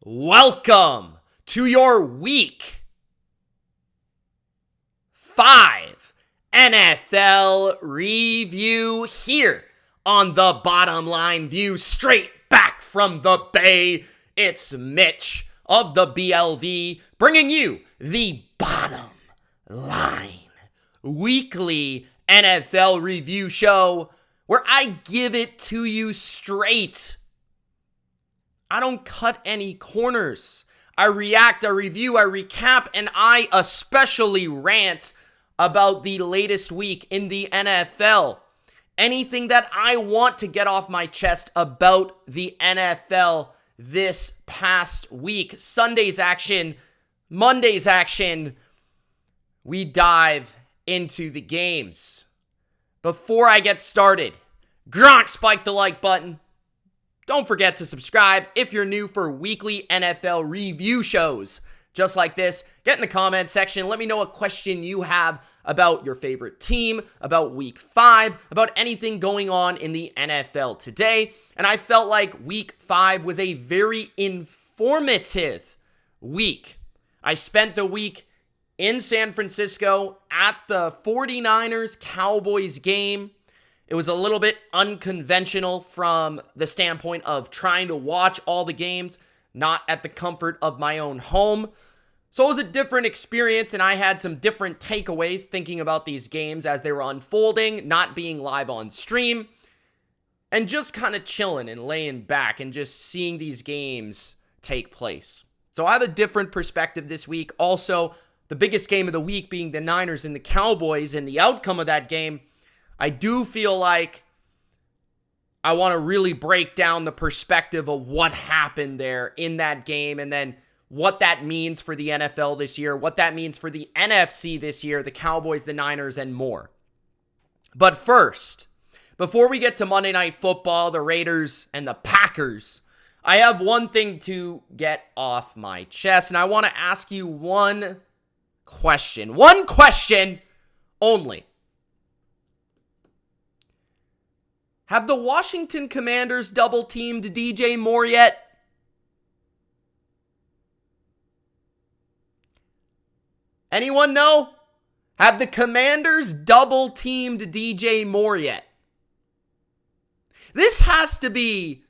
Welcome to your Week 5 NFL review here on the Bottom Line View, straight back from the Bay. It's Mitch of the BLV bringing you the Bottom Line weekly NFL review show where I give it to you straight. I don't cut any corners. I react, I review, I recap, and I especially rant about the latest week in the NFL. Anything that I want to get off my chest about the NFL this past week. Sunday's action, Monday's action. We dive into the games. Before I get started, Gronk, spike the like button. Don't forget to subscribe if you're new for weekly NFL review shows just like this. Get in the comment section. Let me know a question you have about your favorite team, about week 5, about anything going on in the NFL today. And I felt like week 5 was a very informative week. I spent the week in San Francisco at the 49ers Cowboys game. It was a little bit unconventional from the standpoint of trying to watch all the games, not at the comfort of my own home. So it was a different experience, and I had some different takeaways thinking about these games as they were unfolding, not being live on stream, and just kind of chilling and laying back and just seeing these games take place. So I have a different perspective this week. Also, the biggest game of the week being the Niners and the Cowboys, and the outcome of that game, I do feel like I want to really break down the perspective of what happened there in that game, and then what that means for the NFL this year, what that means for the NFC this year, the Cowboys, the Niners, and more. But first, before we get to Monday Night Football, the Raiders and the Packers, I have one thing to get off my chest, and I want to ask you one question only. Have the Washington Commanders double-teamed DJ Moore yet? Anyone know? Have the Commanders double-teamed DJ Moore yet? This has to be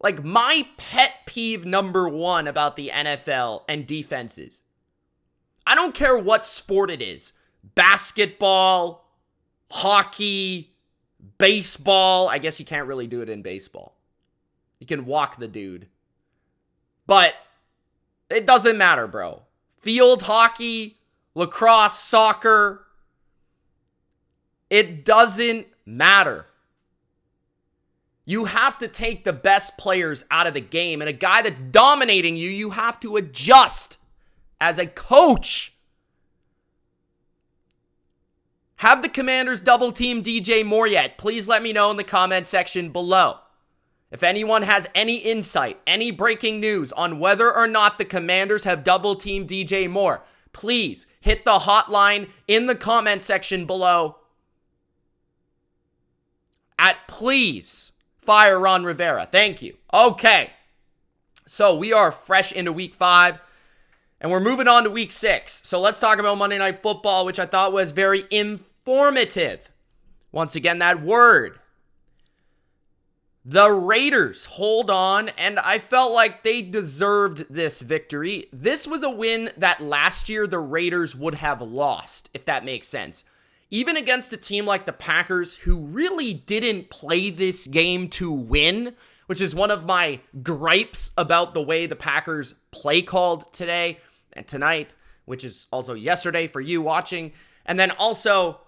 like my pet peeve number 1 about the NFL and defenses. I don't care what sport it is. Basketball, hockey, baseball. I guess you can't really do it in baseball. You can walk the dude. But it doesn't matter, bro. Field hockey, lacrosse, soccer. It doesn't matter. You have to take the best players out of the game. And a guy that's dominating you, you have to adjust as a coach. Have the Commanders double-team DJ Moore yet? Please let me know in the comment section below. If anyone has any insight, any breaking news on whether or not the Commanders have double-teamed DJ Moore, please hit the hotline in the comment section below at please fire Ron Rivera. Thank you. Okay, so we are fresh into week 5. And we're moving on to week 6. So let's talk about Monday Night Football, which I thought was very informative. Once again, that word. The Raiders hold on, and I felt like they deserved this victory. This was a win that last year the Raiders would have lost, if that makes sense. Even against a team like the Packers, who really didn't play this game to win, which is one of my gripes about the way the Packers play called today and tonight, which is also yesterday for you watching, and then also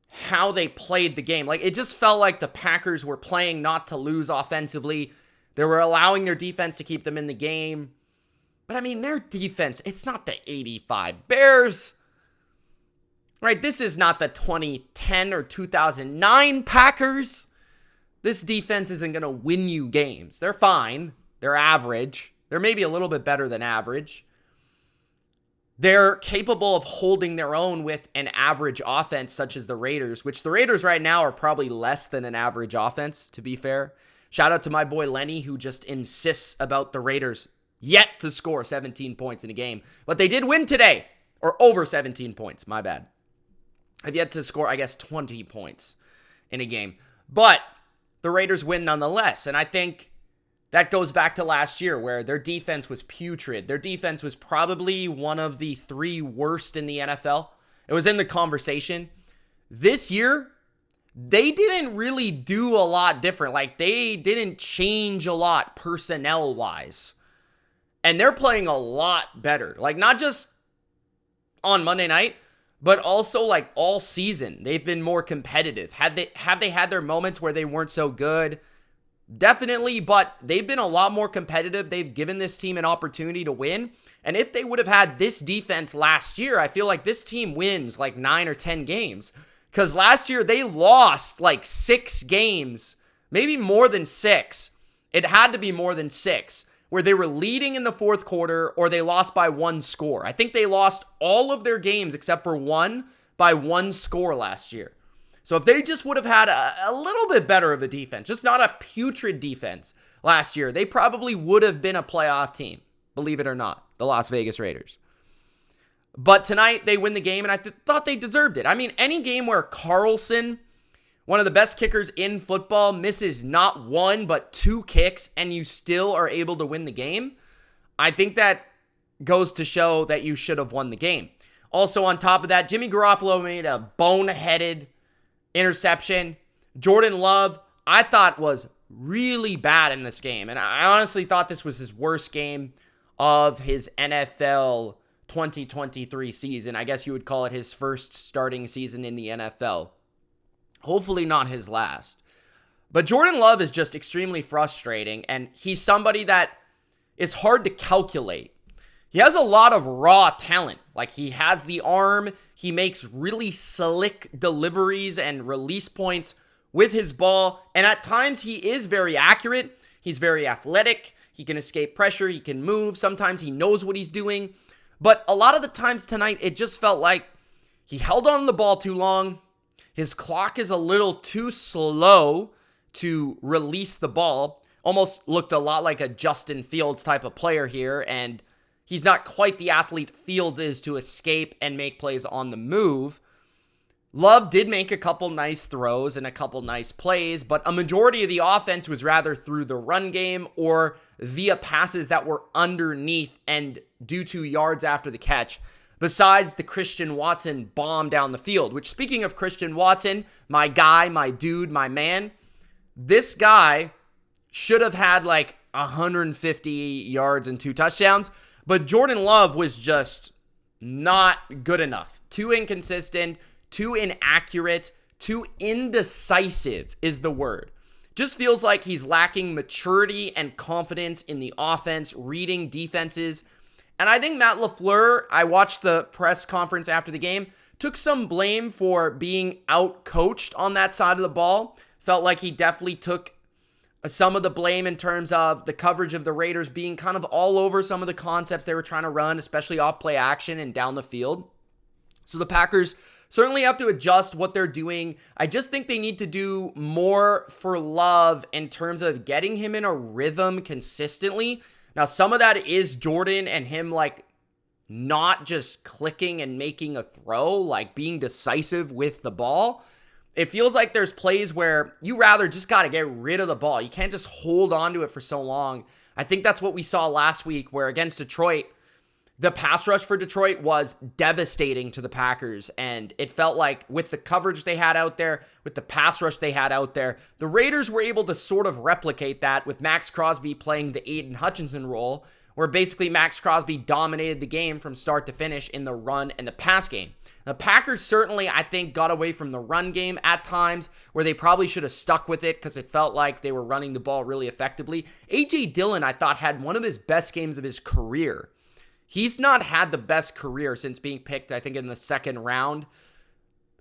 how they played the game. Like, it just felt like the Packers were playing not to lose offensively. They were allowing their defense to keep them in the game. But I mean, their defense, it's not the 85 Bears, right? This is not the 2010 or 2009 Packers. This defense isn't going to win you games. They're fine. They're average. They're maybe a little bit better than average. They're capable of holding their own with an average offense such as the Raiders, which the Raiders right now are probably less than an average offense, to be fair. Shout out to my boy Lenny, who just insists about the Raiders yet to score 17 points in a game. But they did win today, or over 17 points, my bad. I've yet to score, I guess, 20 points in a game. But the Raiders win nonetheless, and I think that goes back to last year where their defense was putrid. Their defense was probably one of the 3 worst in the NFL. It was in the conversation. This year, they didn't really do a lot different. Like, they didn't change a lot personnel-wise. And they're playing a lot better. Like, not just on Monday night, but also, like, all season. They've been more competitive. Have they had their moments where they weren't so good? Definitely, but they've been a lot more competitive. They've given this team an opportunity to win. And if they would have had this defense last year, I feel like this team wins like 9 or 10 games. Because last year they lost like 6 games, maybe more than 6. It had to be more than 6, where they were leading in the fourth quarter or they lost by 1 score. I think they lost all of their games except for one by 1 score last year. So if they just would have had a little bit better of a defense, just not a putrid defense last year, they probably would have been a playoff team, believe it or not, the Las Vegas Raiders. But tonight, they win the game, and I thought they deserved it. I mean, any game where Carlson, one of the best kickers in football, misses not 1 but 2 kicks, and you still are able to win the game, I think that goes to show that you should have won the game. Also, on top of that, Jimmy Garoppolo made a boneheaded interception. Jordan Love, I thought, was really bad in this game. And I honestly thought this was his worst game of his NFL 2023 season. I guess you would call it his first starting season in the NFL. Hopefully not his last. But Jordan Love is just extremely frustrating. And he's somebody that is hard to calculate. He has a lot of raw talent. Like, he has the arm. He makes really slick deliveries and release points with his ball. And at times, he is very accurate. He's very athletic. He can escape pressure. He can move. Sometimes he knows what he's doing. But a lot of the times tonight, it just felt like he held on to the ball too long. His clock is a little too slow to release the ball. Almost looked a lot like a Justin Fields type of player here. And he's not quite the athlete Fields is to escape and make plays on the move. Love did make a couple nice throws and a couple nice plays, but a majority of the offense was rather through the run game or via passes that were underneath and due to yards after the catch, besides the Christian Watson bomb down the field, which, speaking of Christian Watson, my guy, my dude, my man, this guy should have had like 150 yards and 2 touchdowns. But Jordan Love was just not good enough. Too inconsistent, too inaccurate, too indecisive is the word. Just feels like he's lacking maturity and confidence in the offense, reading defenses. And I think Matt LaFleur, I watched the press conference after the game, took some blame for being out-coached on that side of the ball. Felt like he definitely took some of the blame in terms of the coverage of the Raiders being kind of all over some of the concepts they were trying to run, especially off play action and down the field. So the Packers certainly have to adjust what they're doing. I just think they need to do more for Love in terms of getting him in a rhythm consistently. Now, some of that is Jordan and him like not just clicking and making a throw, like being decisive with the ball. It feels like there's plays where you rather just got to get rid of the ball. You can't just hold on to it for so long. I think that's what we saw last week, where against Detroit, the pass rush for Detroit was devastating to the Packers. And it felt like with the coverage they had out there, with the pass rush they had out there, the Raiders were able to sort of replicate that with Max Crosby playing the Aiden Hutchinson role, where basically Max Crosby dominated the game from start to finish in the run and the pass game. The Packers certainly, I think, got away from the run game at times where they probably should have stuck with it because it felt like they were running the ball really effectively. A.J. Dillon, I thought, had one of his best games of his career. He's not had the best career since being picked, I think, in the second round.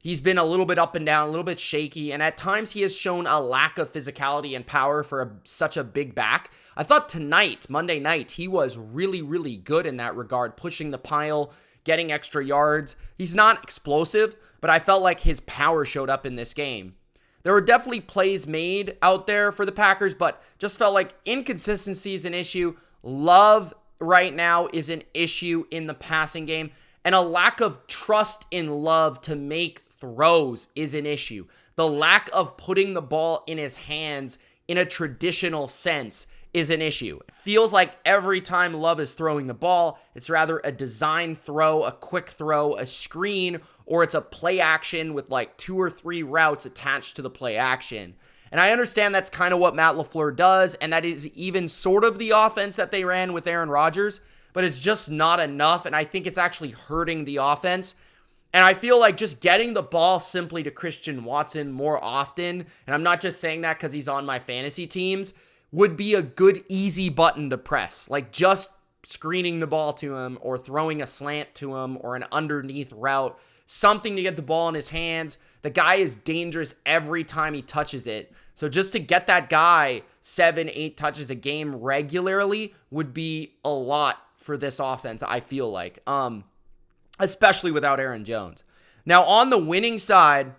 He's been a little bit up and down, a little bit shaky, and at times he has shown a lack of physicality and power for such a big back. I thought tonight, Monday night, he was really, really good in that regard, pushing the pile, getting extra yards. He's not explosive, but I felt like his power showed up in this game. There were definitely plays made out there for the Packers, but just felt like inconsistency is an issue. Love right now is an issue in the passing game, and a lack of trust in Love to make throws is an issue. The lack of putting the ball in his hands in a traditional sense is an issue. It feels like every time Love is throwing the ball, it's rather a design throw, a quick throw, a screen, or it's a play action with like 2 or 3 routes attached to the play action. And I understand that's kind of what Matt LaFleur does, and that is even sort of the offense that they ran with Aaron Rodgers, but it's just not enough, and I think it's actually hurting the offense. And I feel like just getting the ball simply to Christian Watson more often, and I'm not just saying that because he's on my fantasy teams, would be a good, easy button to press. Like just screening the ball to him or throwing a slant to him or an underneath route, something to get the ball in his hands. The guy is dangerous every time he touches it. So just to get that guy 7, 8 touches a game regularly would be a lot for this offense, I feel like. Especially without Aaron Jones. Now, on the winning side,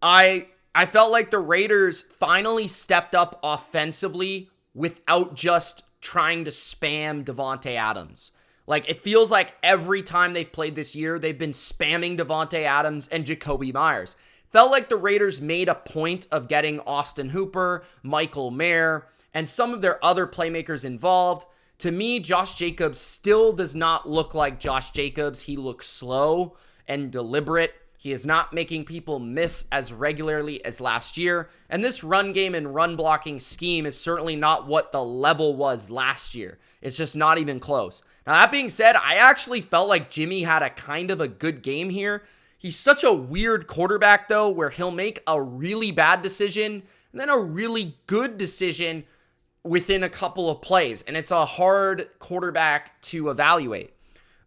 I felt like the Raiders finally stepped up offensively without just trying to spam Davante Adams. Like, it feels like every time they've played this year, they've been spamming Davante Adams and Jacoby Myers. Felt like the Raiders made a point of getting Austin Hooper, Michael Mayer, and some of their other playmakers involved. To me, Josh Jacobs still does not look like Josh Jacobs. He looks slow and deliberate. He is not making people miss as regularly as last year. And this run game and run blocking scheme is certainly not what the level was last year. It's just not even close. Now, that being said, I actually felt like Jimmy had a kind of a good game here. He's such a weird quarterback, though, where he'll make a really bad decision and then a really good decision within a couple of plays, and it's a hard quarterback to evaluate.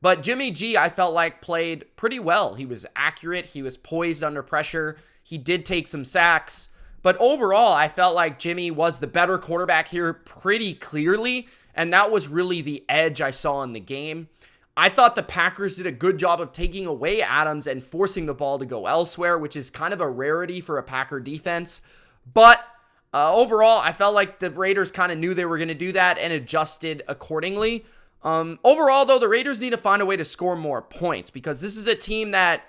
But Jimmy G, I felt like, played pretty well. He was accurate. He was poised under pressure. He did take some sacks. But overall, I felt like Jimmy was the better quarterback here pretty clearly, and that was really the edge I saw in the game. I thought the Packers did a good job of taking away Adams and forcing the ball to go elsewhere, which is kind of a rarity for a Packer defense. But overall, I felt like the Raiders kind of knew they were going to do that and adjusted accordingly. Overall, though, the Raiders need to find a way to score more points because this is a team that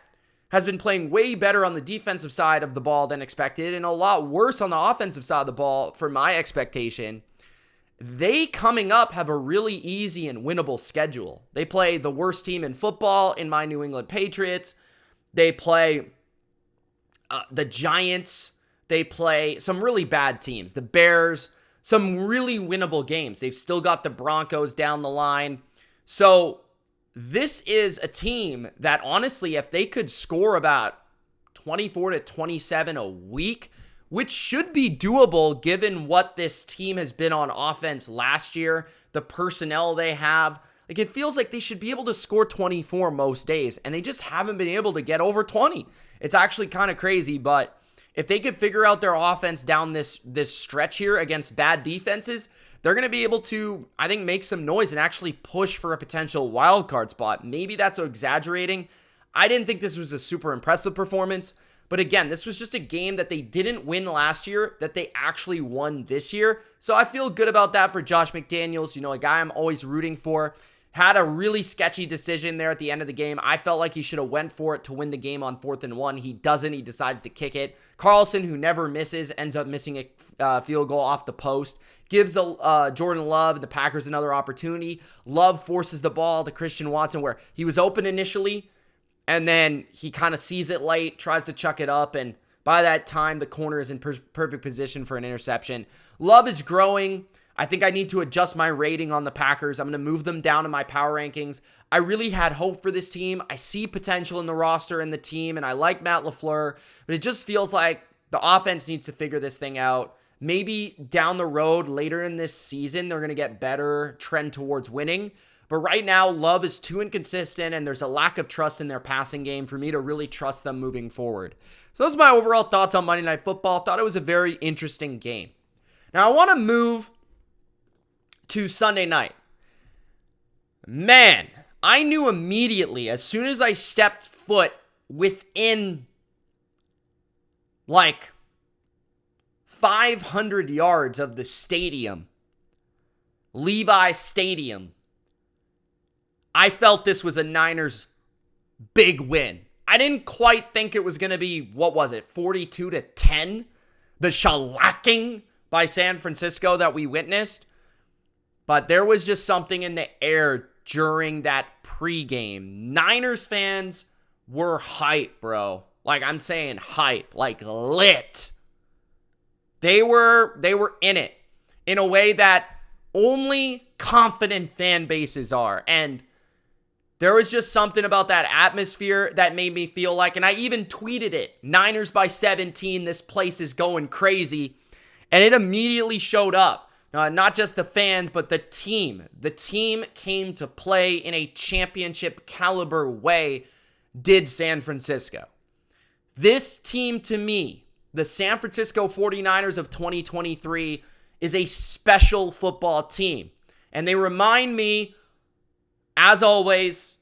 has been playing way better on the defensive side of the ball than expected and a lot worse on the offensive side of the ball for my expectation. They, coming up, have a really easy and winnable schedule. They play the worst team in football in my New England Patriots. They play the Giants. They play some really bad teams. The Bears, some really winnable games. They've still got the Broncos down the line. So this is a team that, honestly, if they could score about 24 to 27 a week, which should be doable given what this team has been on offense last year, the personnel they have. Like, it feels like they should be able to score 24 most days, and they just haven't been able to get over 20. It's actually kind of crazy, but if they could figure out their offense down this stretch here against bad defenses, they're going to be able to, I think, make some noise and actually push for a potential wild card spot. Maybe that's exaggerating. I didn't think this was a super impressive performance. But again, this was just a game that they didn't win last year that they actually won this year. So I feel good about that for Josh McDaniels, a guy I'm always rooting for. Had a really sketchy decision there at the end of the game. I felt like he should have went for it to win the game on 4th and 1. He doesn't. He decides to kick it. Carlson, who never misses, ends up missing a field goal off the post. Gives Jordan Love and the Packers another opportunity. Love forces the ball to Christian Watson where he was open initially, and then he kind of sees it late, tries to chuck it up, and by that time, the corner is in perfect position for an interception. Love is growing. I think I need to adjust my rating on the Packers. I'm going to move them down in my power rankings. I really had hope for this team. I see potential in the roster and the team, and I like Matt LaFleur, but it just feels like the offense needs to figure this thing out. Maybe down the road, later in this season, they're going to get better, trend towards winning. But right now, Love is too inconsistent, and there's a lack of trust in their passing game for me to really trust them moving forward. So those are my overall thoughts on Monday Night Football. Thought it was a very interesting game. Now, I want to move to Sunday night. Man, I knew immediately, as soon as I stepped foot within, 500 yards of the stadium, Levi Stadium, I felt this was a Niners big win. I didn't quite think it was going to be, 42-10? The shellacking by San Francisco that we witnessed. But there was just something in the air during that pregame. Niners fans were hype, bro. Like, I'm saying hype, like lit. They were in it in a way that only confident fan bases are. And there was just something about that atmosphere that made me feel like, and I even tweeted it, Niners by 17, this place is going crazy. And it immediately showed up. Not just the fans, but the team. The team came to play in a championship caliber way, did San Francisco. This team, to me, the San Francisco 49ers of 2023, is a special football team. And they remind me, as always,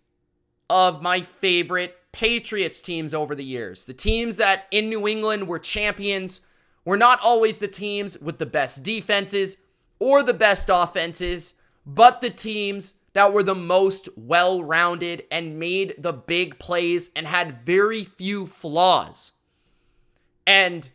of my favorite Patriots teams over the years. The teams that in New England were champions were not always the teams with the best defenses or the best offenses, but the teams that were the most well-rounded and made the big plays and had very few flaws. And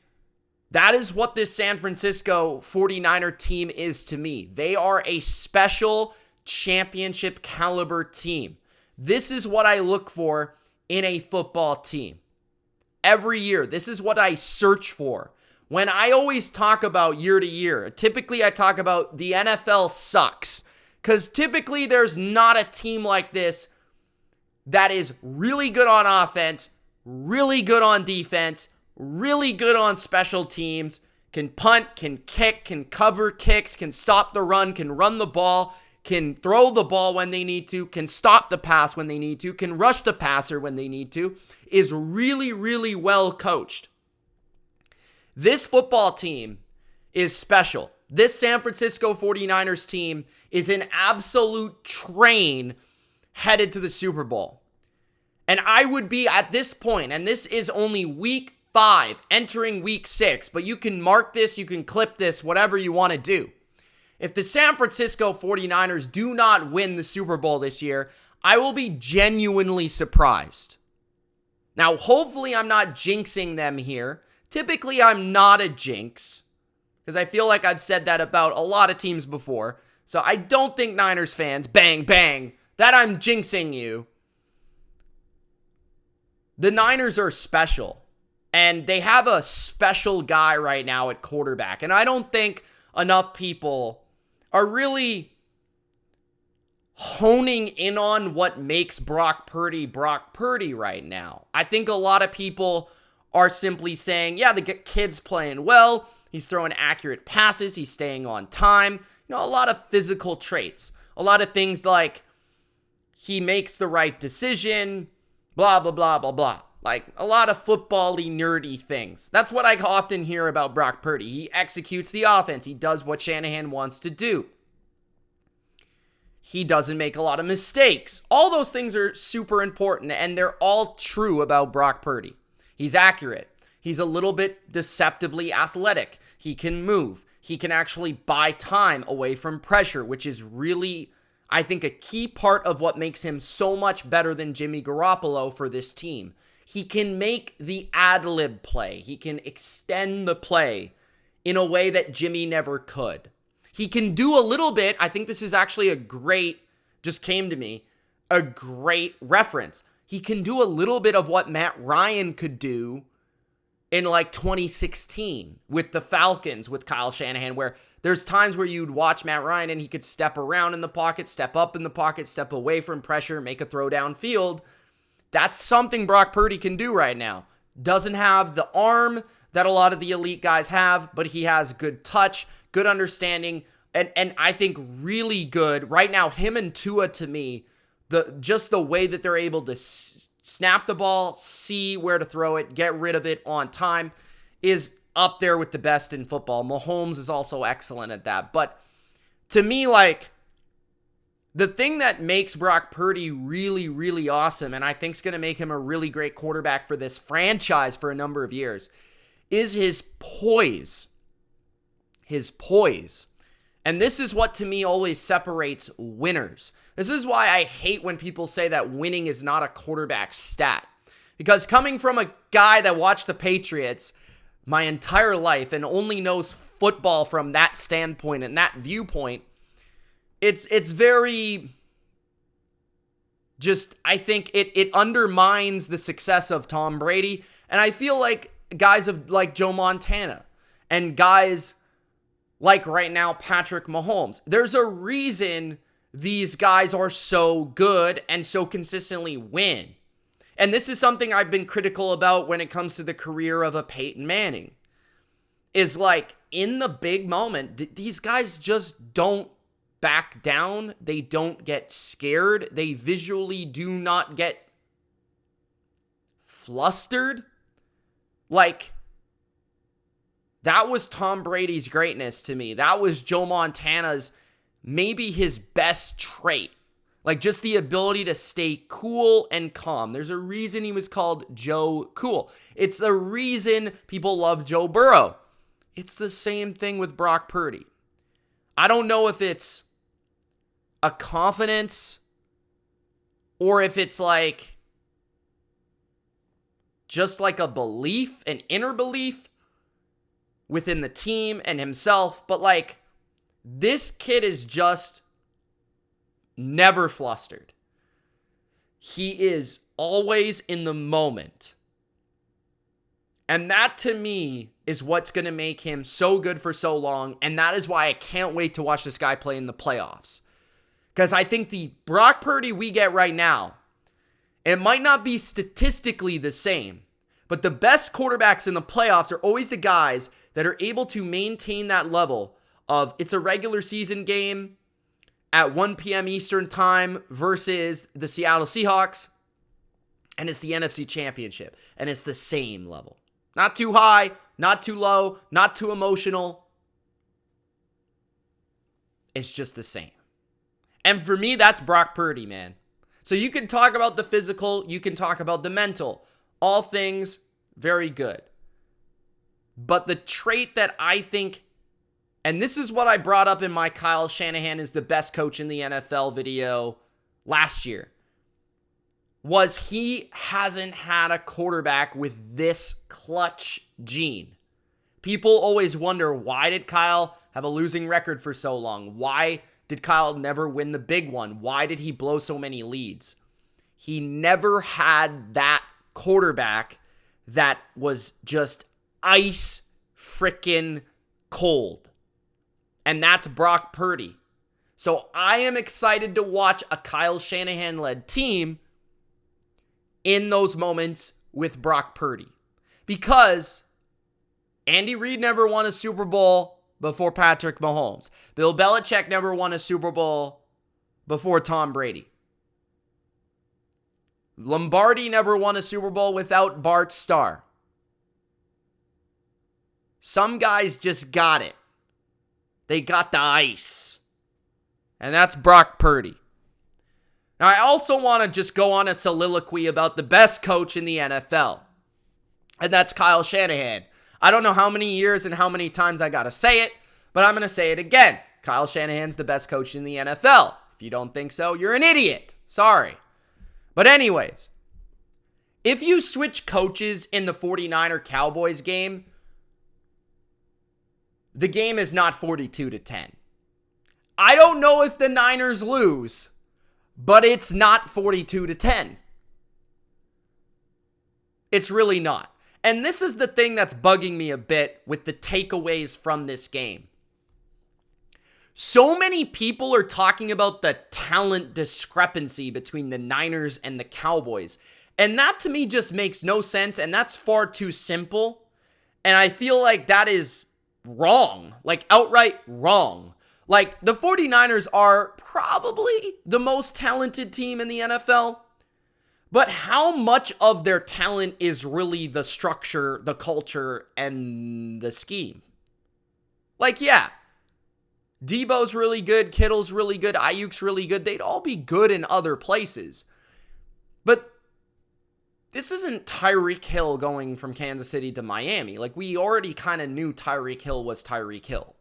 that is what this San Francisco 49er team is to me. They are a special championship caliber team. This is what I look for in a football team. Every year, this is what I search for. When I always talk about year to year, typically I talk about the NFL sucks. Because typically there's not a team like this that is really good on offense, really good on defense, really good on special teams, can punt, can kick, can cover kicks, can stop the run, can run the ball, can throw the ball when they need to, can stop the pass when they need to, can rush the passer when they need to, is really, really well coached. This football team is special. This San Francisco 49ers team is an absolute train headed to the Super Bowl. And I would be at this point, and this is only week 5, entering week 6, but you can mark this, you can clip this, whatever you want to do. If the San Francisco 49ers do not win the Super Bowl this year, I will be genuinely surprised. Now, hopefully I'm not jinxing them here. Typically, I'm not a jinx, because I feel like I've said that about a lot of teams before. So I don't think Niners fans, bang, bang, that I'm jinxing you. The Niners are special, and they have a special guy right now at quarterback. And I don't think enough people are really honing in on what makes Brock Purdy right now. I think a lot of people are simply saying, yeah, the kid's playing well, he's throwing accurate passes, he's staying on time. A lot of physical traits. A lot of things like he makes the right decision, blah, blah, blah, blah, blah. Like a lot of football-y, nerdy things. That's what I often hear about Brock Purdy. He executes the offense. He does what Shanahan wants to do. He doesn't make a lot of mistakes. All those things are super important, and they're all true about Brock Purdy. He's accurate. He's a little bit deceptively athletic. He can move. He can actually buy time away from pressure, which is really, I think, a key part of what makes him so much better than Jimmy Garoppolo for this team. He can make the ad-lib play. He can extend the play in a way that Jimmy never could. He can do a little bit. I think this is actually just came to me, a great reference. He can do a little bit of what Matt Ryan could do in like 2016 with the Falcons with Kyle Shanahan, where there's times where you'd watch Matt Ryan and he could step around in the pocket, step up in the pocket, step away from pressure, make a throw downfield. That's something Brock Purdy can do right now. Doesn't have the arm that a lot of the elite guys have, but he has good touch, good understanding, and I think really good. Right now, him and Tua, to me, the way that they're able to snap the ball, see where to throw it, get rid of it on time, is up there with the best in football. Mahomes is also excellent at that. But to me, like, the thing that makes Brock Purdy really, really awesome, and I think is going to make him a really great quarterback for this franchise for a number of years, is his poise. his poise. And this is what to me always separates winners. This is why I hate when people say that winning is not a quarterback stat. Because coming from a guy that watched the Patriots my entire life and only knows football from that standpoint and that viewpoint, it's very just, I think it undermines the success of Tom Brady. And I feel like guys like Joe Montana and guys like right now Patrick Mahomes, there's a reason these guys are so good and so consistently win. And this is something I've been critical about when it comes to the career of a Peyton Manning. Is like, in the big moment, these guys just don't back down. They don't get scared. They visually do not get flustered. Like, that was Tom Brady's greatness to me. That was Joe Montana's, maybe his best trait. Like, just the ability to stay cool and calm. There's a reason he was called Joe Cool. It's the reason people love Joe Burrow. It's the same thing with Brock Purdy. I don't know if it's a confidence or if it's like just like a belief, an inner belief within the team and himself. But like, this kid is just never flustered. He is always in the moment. And that to me is what's going to make him so good for so long. And that is why I can't wait to watch this guy play in the playoffs. Because I think the Brock Purdy we get right now, it might not be statistically the same, but the best quarterbacks in the playoffs are always the guys that are able to maintain that level of, it's a regular season game at 1 p.m. Eastern time versus the Seattle Seahawks, and it's the NFC Championship, and it's the same level. Not too high, not too low, not too emotional. It's just the same. And for me, that's Brock Purdy, man. So you can talk about the physical, you can talk about the mental. All things very good. But the trait that I think, and this is what I brought up in my Kyle Shanahan is the best coach in the NFL video last year, was he hasn't had a quarterback with this clutch gene. People always wonder, why did Kyle have a losing record for so long? Why did Kyle never win the big one? Why did he blow so many leads? He never had that quarterback that was just ice freaking cold. And that's Brock Purdy. So I am excited to watch a Kyle Shanahan-led team in those moments with Brock Purdy. Because Andy Reid never won a Super Bowl before Patrick Mahomes. Bill Belichick never won a Super Bowl before Tom Brady. Lombardi never won a Super Bowl without Bart Starr. Some guys just got it. They got the ice. And that's Brock Purdy. Now, I also want to just go on a soliloquy about the best coach in the NFL. And that's Kyle Shanahan. I don't know how many years and how many times I got to say it, but I'm going to say it again. Kyle Shanahan's the best coach in the NFL. If you don't think so, you're an idiot. Sorry. But anyways, if you switch coaches in the 49er Cowboys game, the game is not 42-10. I don't know if the Niners lose, but it's not 42-10. It's really not. And this is the thing that's bugging me a bit with the takeaways from this game. So many people are talking about the talent discrepancy between the Niners and the Cowboys. And that to me just makes no sense, and that's far too simple. And I feel like that is wrong, like outright wrong. Like, the 49ers are probably the most talented team in the NFL, but how much of their talent is really the structure, the culture, and the scheme? Like, yeah, Debo's really good, Kittle's really good, Ayuk's really good. They'd all be good in other places. But this isn't Tyreek Hill going from Kansas City to Miami. Like, we already kind of knew Tyreek Hill was Tyreek Hill.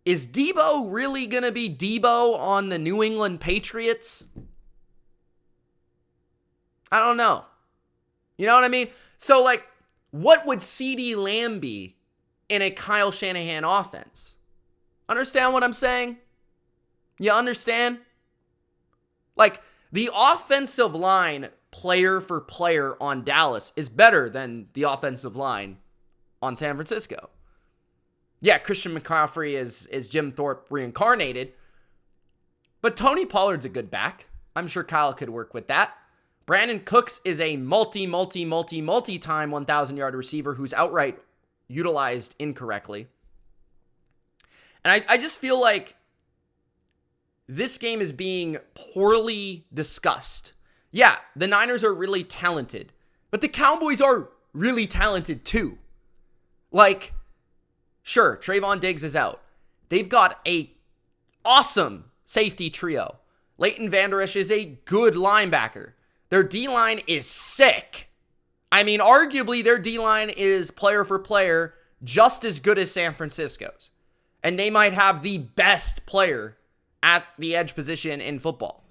Is Debo really going to be Debo on the New England Patriots? I don't know. You know what I mean? So, like, what would CeeDee Lamb be in a Kyle Shanahan offense? Understand what I'm saying? You understand? Like, the offensive line, player for player on Dallas, is better than the offensive line on San Francisco. Yeah, Christian McCaffrey is Jim Thorpe reincarnated, but Tony Pollard's a good back. I'm sure Kyle could work with that. Brandon Cooks is a multi-time 1,000-yard receiver who's outright utilized incorrectly. And I just feel like this game is being poorly discussed. Yeah, the Niners are really talented, but the Cowboys are really talented too. Like, sure, Trayvon Diggs is out. They've got a awesome safety trio. Leighton Vander Esch is a good linebacker. Their D-line is sick. I mean, arguably, their D-line is player for player just as good as San Francisco's. And they might have the best player at the edge position in football.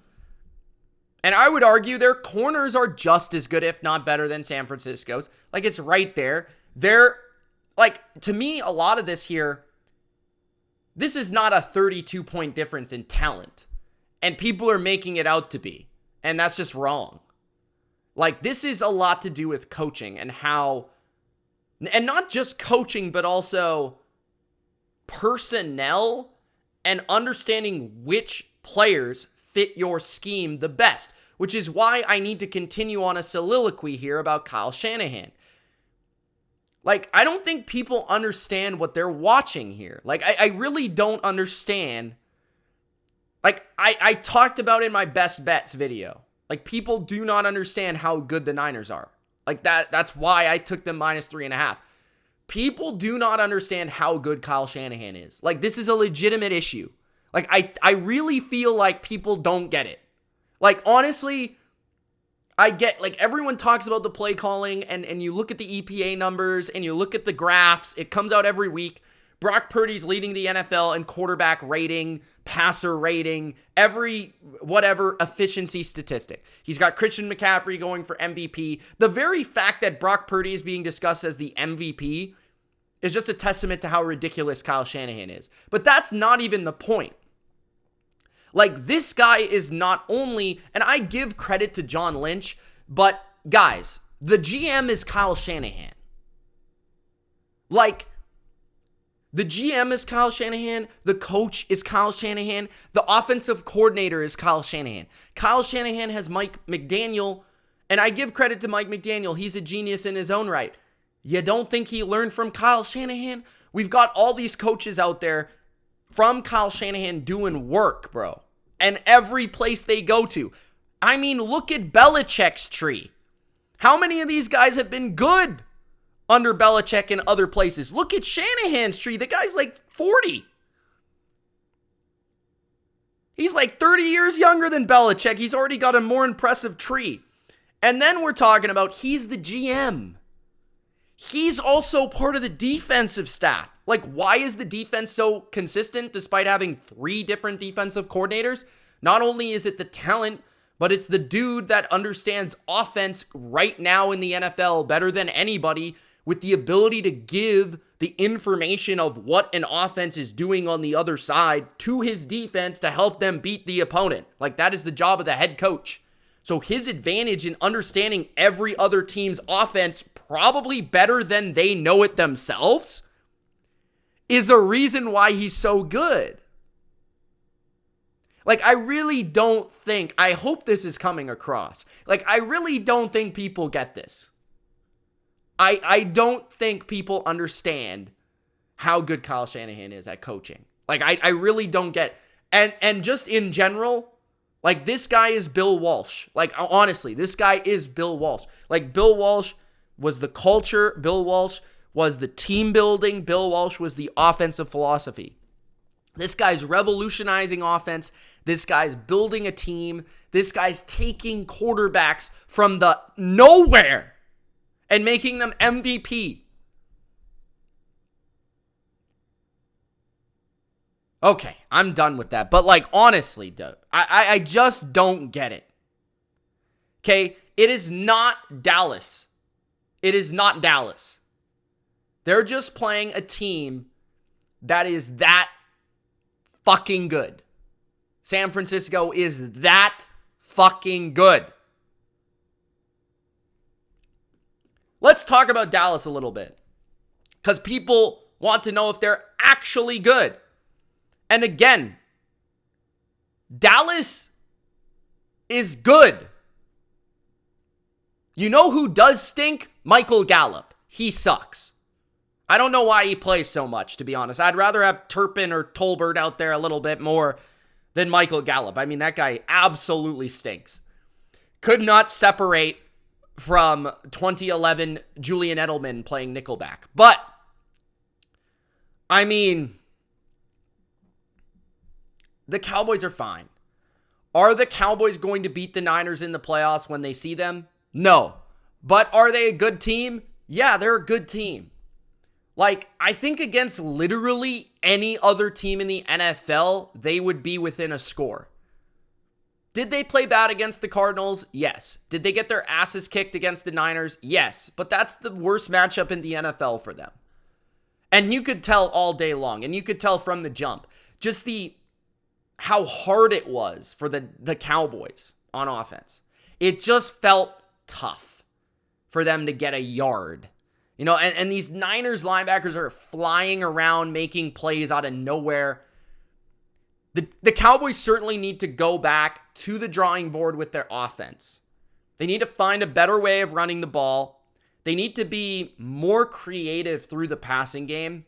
And I would argue their corners are just as good, if not better, than San Francisco's. Like, it's right there. They're, like, to me, a lot of this here, this is not a 32-point difference in talent. And people are making it out to be. And that's just wrong. Like, this is a lot to do with coaching and how, and not just coaching, but also personnel and understanding which players fit your scheme the best, which is why I need to continue on a soliloquy here about Kyle Shanahan. Like, I don't think people understand what they're watching here. Like, I really don't understand. Like, I talked about in my best bets video. Like, people do not understand how good the Niners are. Like, that's why I took them -3.5. People do not understand how good Kyle Shanahan is. Like, this is a legitimate issue. Like, I really feel like people don't get it. Like, honestly, I get, like, everyone talks about the play calling, and you look at the EPA numbers, and you look at the graphs. It comes out every week. Brock Purdy's leading the NFL in quarterback rating, passer rating, every whatever efficiency statistic. He's got Christian McCaffrey going for MVP. The very fact that Brock Purdy is being discussed as the MVP is just a testament to how ridiculous Kyle Shanahan is. But that's not even the point. Like, this guy is not only, and I give credit to John Lynch, but guys, the GM is Kyle Shanahan. Like, the GM is Kyle Shanahan. The coach is Kyle Shanahan. The offensive coordinator is Kyle Shanahan. Kyle Shanahan has Mike McDaniel, and I give credit to Mike McDaniel. He's a genius in his own right. You don't think he learned from Kyle Shanahan? We've got all these coaches out there from Kyle Shanahan doing work, bro. And every place they go to. I mean, look at Belichick's tree. How many of these guys have been good under Belichick and other places? Look at Shanahan's tree. The guy's like 40. He's like 30 years younger than Belichick. He's already got a more impressive tree. And then we're talking about he's the GM. He's also part of the defensive staff. Like, why is the defense so consistent despite having 3 different defensive coordinators? Not only is it the talent, but it's the dude that understands offense right now in the NFL better than anybody, with the ability to give the information of what an offense is doing on the other side to his defense to help them beat the opponent. Like, that is the job of the head coach. So his advantage in understanding every other team's offense probably better than they know it themselves is a reason why he's so good. Like, I really don't think, I hope this is coming across. Like, I really don't think people get this. I don't think people understand how good Kyle Shanahan is at coaching. Like, I really don't get, and just in general, like, this guy is Bill Walsh. Like, honestly, this guy is Bill Walsh. Like, Bill Walsh was the culture. Bill Walsh was the team building. Bill Walsh was the offensive philosophy. This guy's revolutionizing offense. This guy's building a team. This guy's taking quarterbacks from the nowhere and making them MVP. Okay, I'm done with that. But, like, honestly, dude, I just don't get it. Okay, it is not Dallas. It is not Dallas. They're just playing a team that is that fucking good. San Francisco is that fucking good. Let's talk about Dallas a little bit, because people want to know if they're actually good. And again, Dallas is good. You know who does stink? Michael Gallup. He sucks. I don't know why he plays so much, to be honest. I'd rather have Turpin or Tolbert out there a little bit more than Michael Gallup. I mean, that guy absolutely stinks. Could not separate from 2011 Julian Edelman playing Nickelback. But, I mean, the Cowboys are fine. Are the Cowboys going to beat the Niners in the playoffs when they see them? No. But are they a good team? Yeah, they're a good team. Like, I think against literally any other team in the NFL, they would be within a score. Did they play bad against the Cardinals? Yes. Did they get their asses kicked against the Niners? Yes. But that's the worst matchup in the NFL for them. And you could tell all day long, and you could tell from the jump, just how hard it was for the Cowboys on offense. It just felt tough for them to get a yard. You know, and these Niners linebackers are flying around, making plays out of nowhere. The Cowboys certainly need to go back to the drawing board with their offense. They need to find a better way of running the ball. They need to be more creative through the passing game.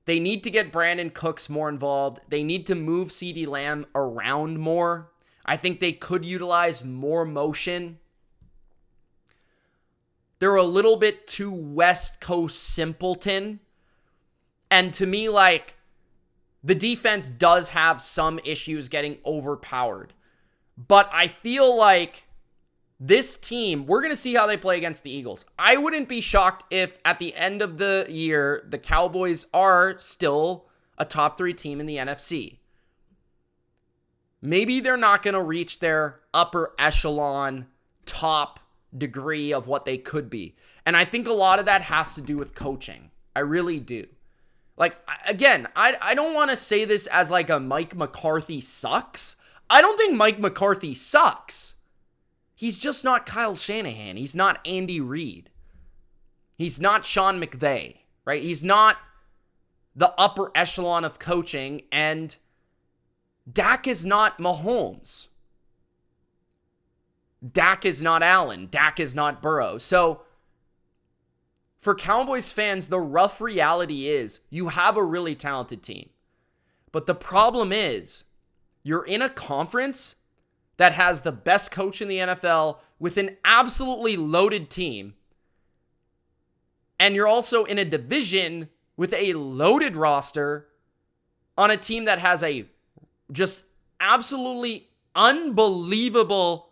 They need to get Brandon Cooks more involved. They need to move CeeDee Lamb around more. I think they could utilize more motion. They're a little bit too West Coast simpleton. And to me, like, the defense does have some issues getting overpowered. But I feel like this team, we're going to see how they play against the Eagles. I wouldn't be shocked if at the end of the year, the Cowboys are still a top 3 team in the NFC. Maybe they're not going to reach their upper echelon top degree of what they could be. And I think a lot of that has to do with coaching. I really do. Like, again, I don't want to say this as like a Mike McCarthy sucks. I don't think Mike McCarthy sucks. He's just not Kyle Shanahan. He's not Andy Reid. He's not Sean McVay, right? He's not the upper echelon of coaching, and Dak is not Mahomes. Dak is not Allen. Dak is not Burrow. So, for Cowboys fans, the rough reality is you have a really talented team. But the problem is you're in a conference that has the best coach in the NFL with an absolutely loaded team. And you're also in a division with a loaded roster on a team that has a just absolutely unbelievable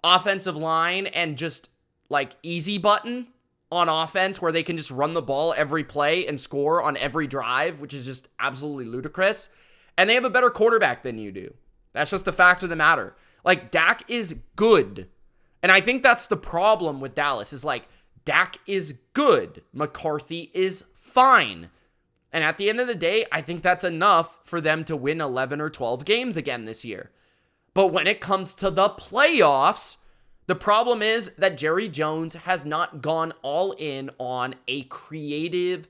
offensive line and just like easy button on offense where they can just run the ball every play and score on every drive, which is just absolutely ludicrous. And they have a better quarterback than you do. That's just the fact of the matter. Like, Dak is good. And I think that's the problem with Dallas is like, Dak is good. McCarthy is fine. And at the end of the day, I think that's enough for them to win 11 or 12 games again this year. But when it comes to the playoffs, the problem is that Jerry Jones has not gone all in on a creative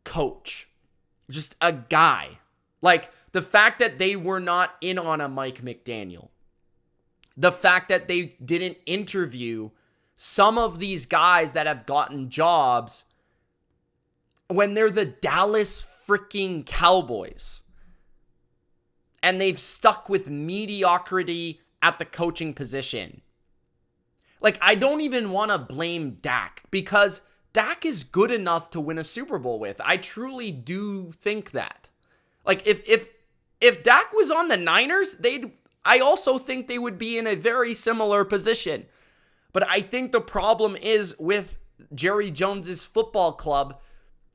coach. Just a guy. Like, the fact that they were not in on a Mike McDaniel. The fact that they didn't interview some of these guys that have gotten jobs when they're the Dallas freaking Cowboys. And they've stuck with mediocrity at the coaching position. Like, I don't even want to blame Dak because Dak is good enough to win a Super Bowl with. I truly do think that. Like, if Dak was on the Niners, I also think they would be in a very similar position. But I think the problem is with Jerry Jones's football club.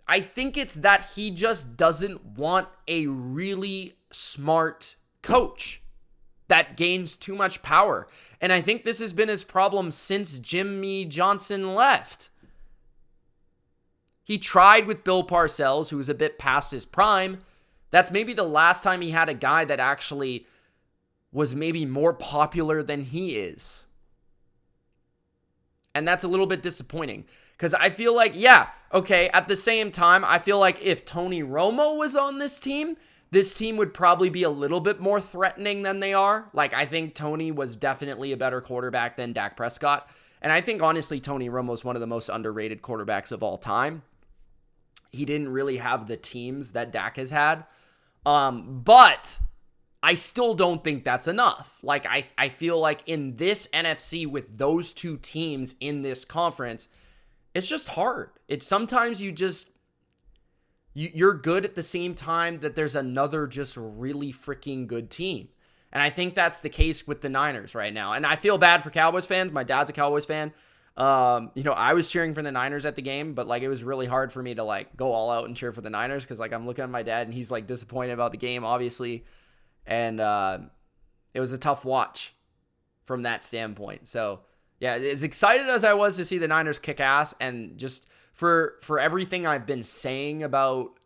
I think it's that he just doesn't want a really smart coach that gains too much power. And I think this has been his problem since Jimmy Johnson left. He tried with Bill Parcells, who was a bit past his prime. That's maybe the last time he had a guy that actually was maybe more popular than he is. And that's a little bit disappointing. Because I feel like, yeah, okay, at the same time, I feel like if Tony Romo was on this team would probably be a little bit more threatening than they are. Like, I think Tony was definitely a better quarterback than Dak Prescott. And I think, honestly, Tony Romo is one of the most underrated quarterbacks of all time. He didn't really have the teams that Dak has had. But I still don't think that's enough. Like, I feel like in this NFC with those two teams in this conference, it's just hard. It's sometimes you're good at the same time that there's another just really freaking good team. And I think that's the case with the Niners right now. And I feel bad for Cowboys fans. My dad's a Cowboys fan. I was cheering for the Niners at the game, but like it was really hard for me to like go all out and cheer for the Niners because like I'm looking at my dad and he's like disappointed about the game, obviously. And it was a tough watch from that standpoint. So yeah, as excited as I was to see the Niners kick ass and just for everything I've been saying about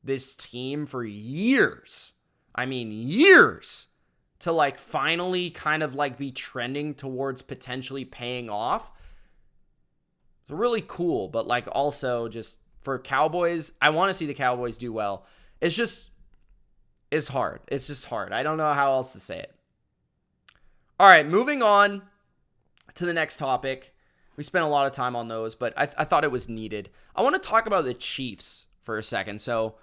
this team for years, I mean years, to like finally kind of like be trending towards potentially paying off. It's really cool, but like also just for Cowboys, I want to see the Cowboys do well. It's hard. It's just hard. I don't know how else to say it. All right, moving on to the next topic. We spent a lot of time on those, but I thought it was needed. I want to talk about the Chiefs for a second. So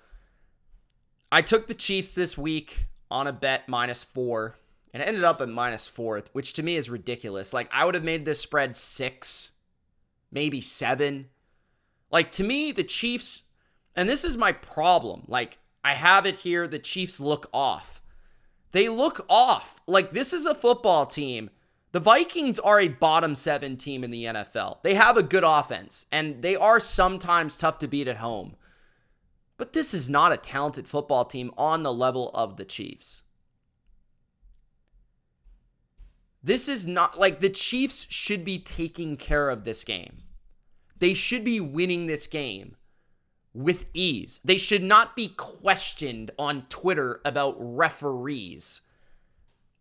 I took the Chiefs this week on a bet -4, and it ended up at -4, which to me is ridiculous. Like, I would have made this spread 6, maybe 7. Like, to me, the Chiefs, and this is my problem. Like, I have it here, the Chiefs look off. They look off. Like, this is a football team. The Vikings are a bottom 7 team in the NFL. They have a good offense, and they are sometimes tough to beat at home. But this is not a talented football team on the level of the Chiefs. This is not, like, the Chiefs should be taking care of this game. They should be winning this game with ease. They should not be questioned on Twitter about referees.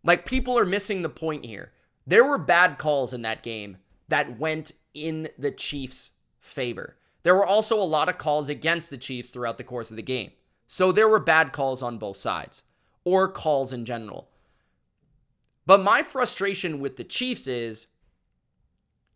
Like, people are missing the point here. There were bad calls in that game that went in the Chiefs' favor. There were also a lot of calls against the Chiefs throughout the course of the game. So there were bad calls on both sides, or calls in general. But my frustration with the Chiefs is,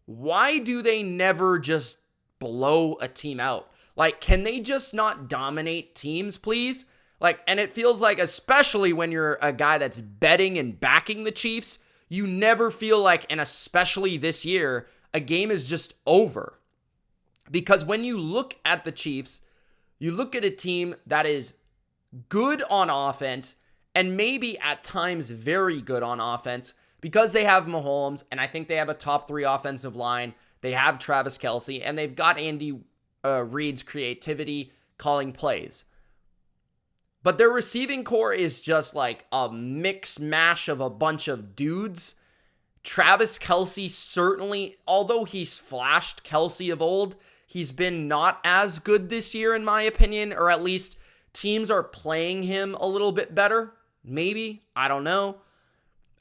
why do they never just blow a team out? Like, can they just not dominate teams, please? Like, and it feels like, especially when you're a guy that's betting and backing the Chiefs, you never feel like, and especially this year, a game is just over. Because when you look at the Chiefs, you look at a team that is good on offense and maybe at times very good on offense because they have Mahomes, and I think they have a top 3 offensive line. They have Travis Kelce, and they've got Andy Reid's creativity calling plays. But their receiving core is just like a mix mash of a bunch of dudes. Travis Kelce certainly, although he's flashed Kelce of old, he's been not as good this year in my opinion, or at least teams are playing him a little bit better. Maybe, I don't know.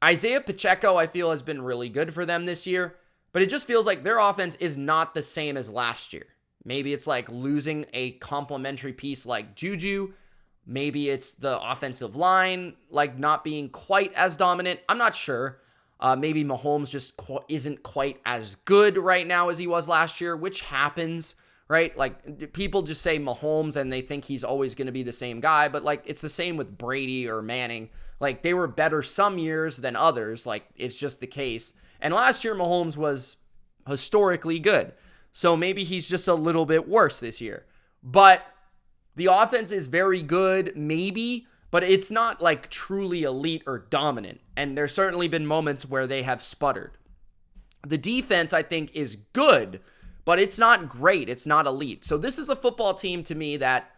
Isaiah Pacheco, I feel, has been really good for them this year, but it just feels like their offense is not the same as last year. Maybe it's like losing a complementary piece like Juju. Maybe it's the offensive line, like not being quite as dominant. I'm not sure. Maybe Mahomes just isn't quite as good right now as he was last year, which happens, right? Like, people just say Mahomes and they think he's always going to be the same guy, but like, it's the same with Brady or Manning. Like, they were better some years than others. Like, it's just the case. And last year, Mahomes was historically good. So maybe he's just a little bit worse this year. But the offense is very good, maybe, but it's not like truly elite or dominant. And there's certainly been moments where they have sputtered. The defense, I think, is good, but it's not great. It's not elite. So this is a football team to me that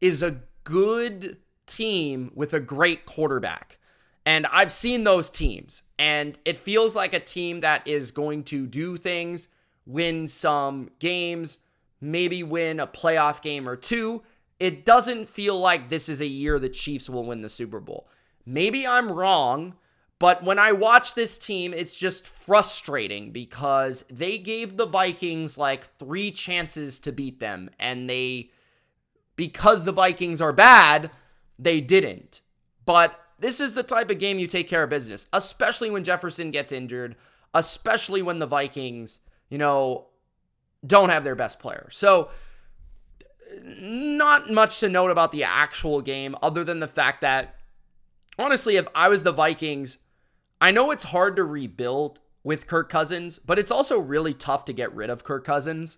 is a good team with a great quarterback. And I've seen those teams, and it feels like a team that is going to do things, win some games, maybe win a playoff game or two. It doesn't feel like this is a year the Chiefs will win the Super Bowl. Maybe I'm wrong, but when I watch this team, it's just frustrating because they gave the Vikings like 3 chances to beat them, and because the Vikings are bad, they didn't. But this is the type of game you take care of business, especially when Jefferson gets injured, especially when the Vikings, don't have their best player. So, not much to note about the actual game other than the fact that, honestly, if I was the Vikings, I know it's hard to rebuild with Kirk Cousins, but it's also really tough to get rid of Kirk Cousins.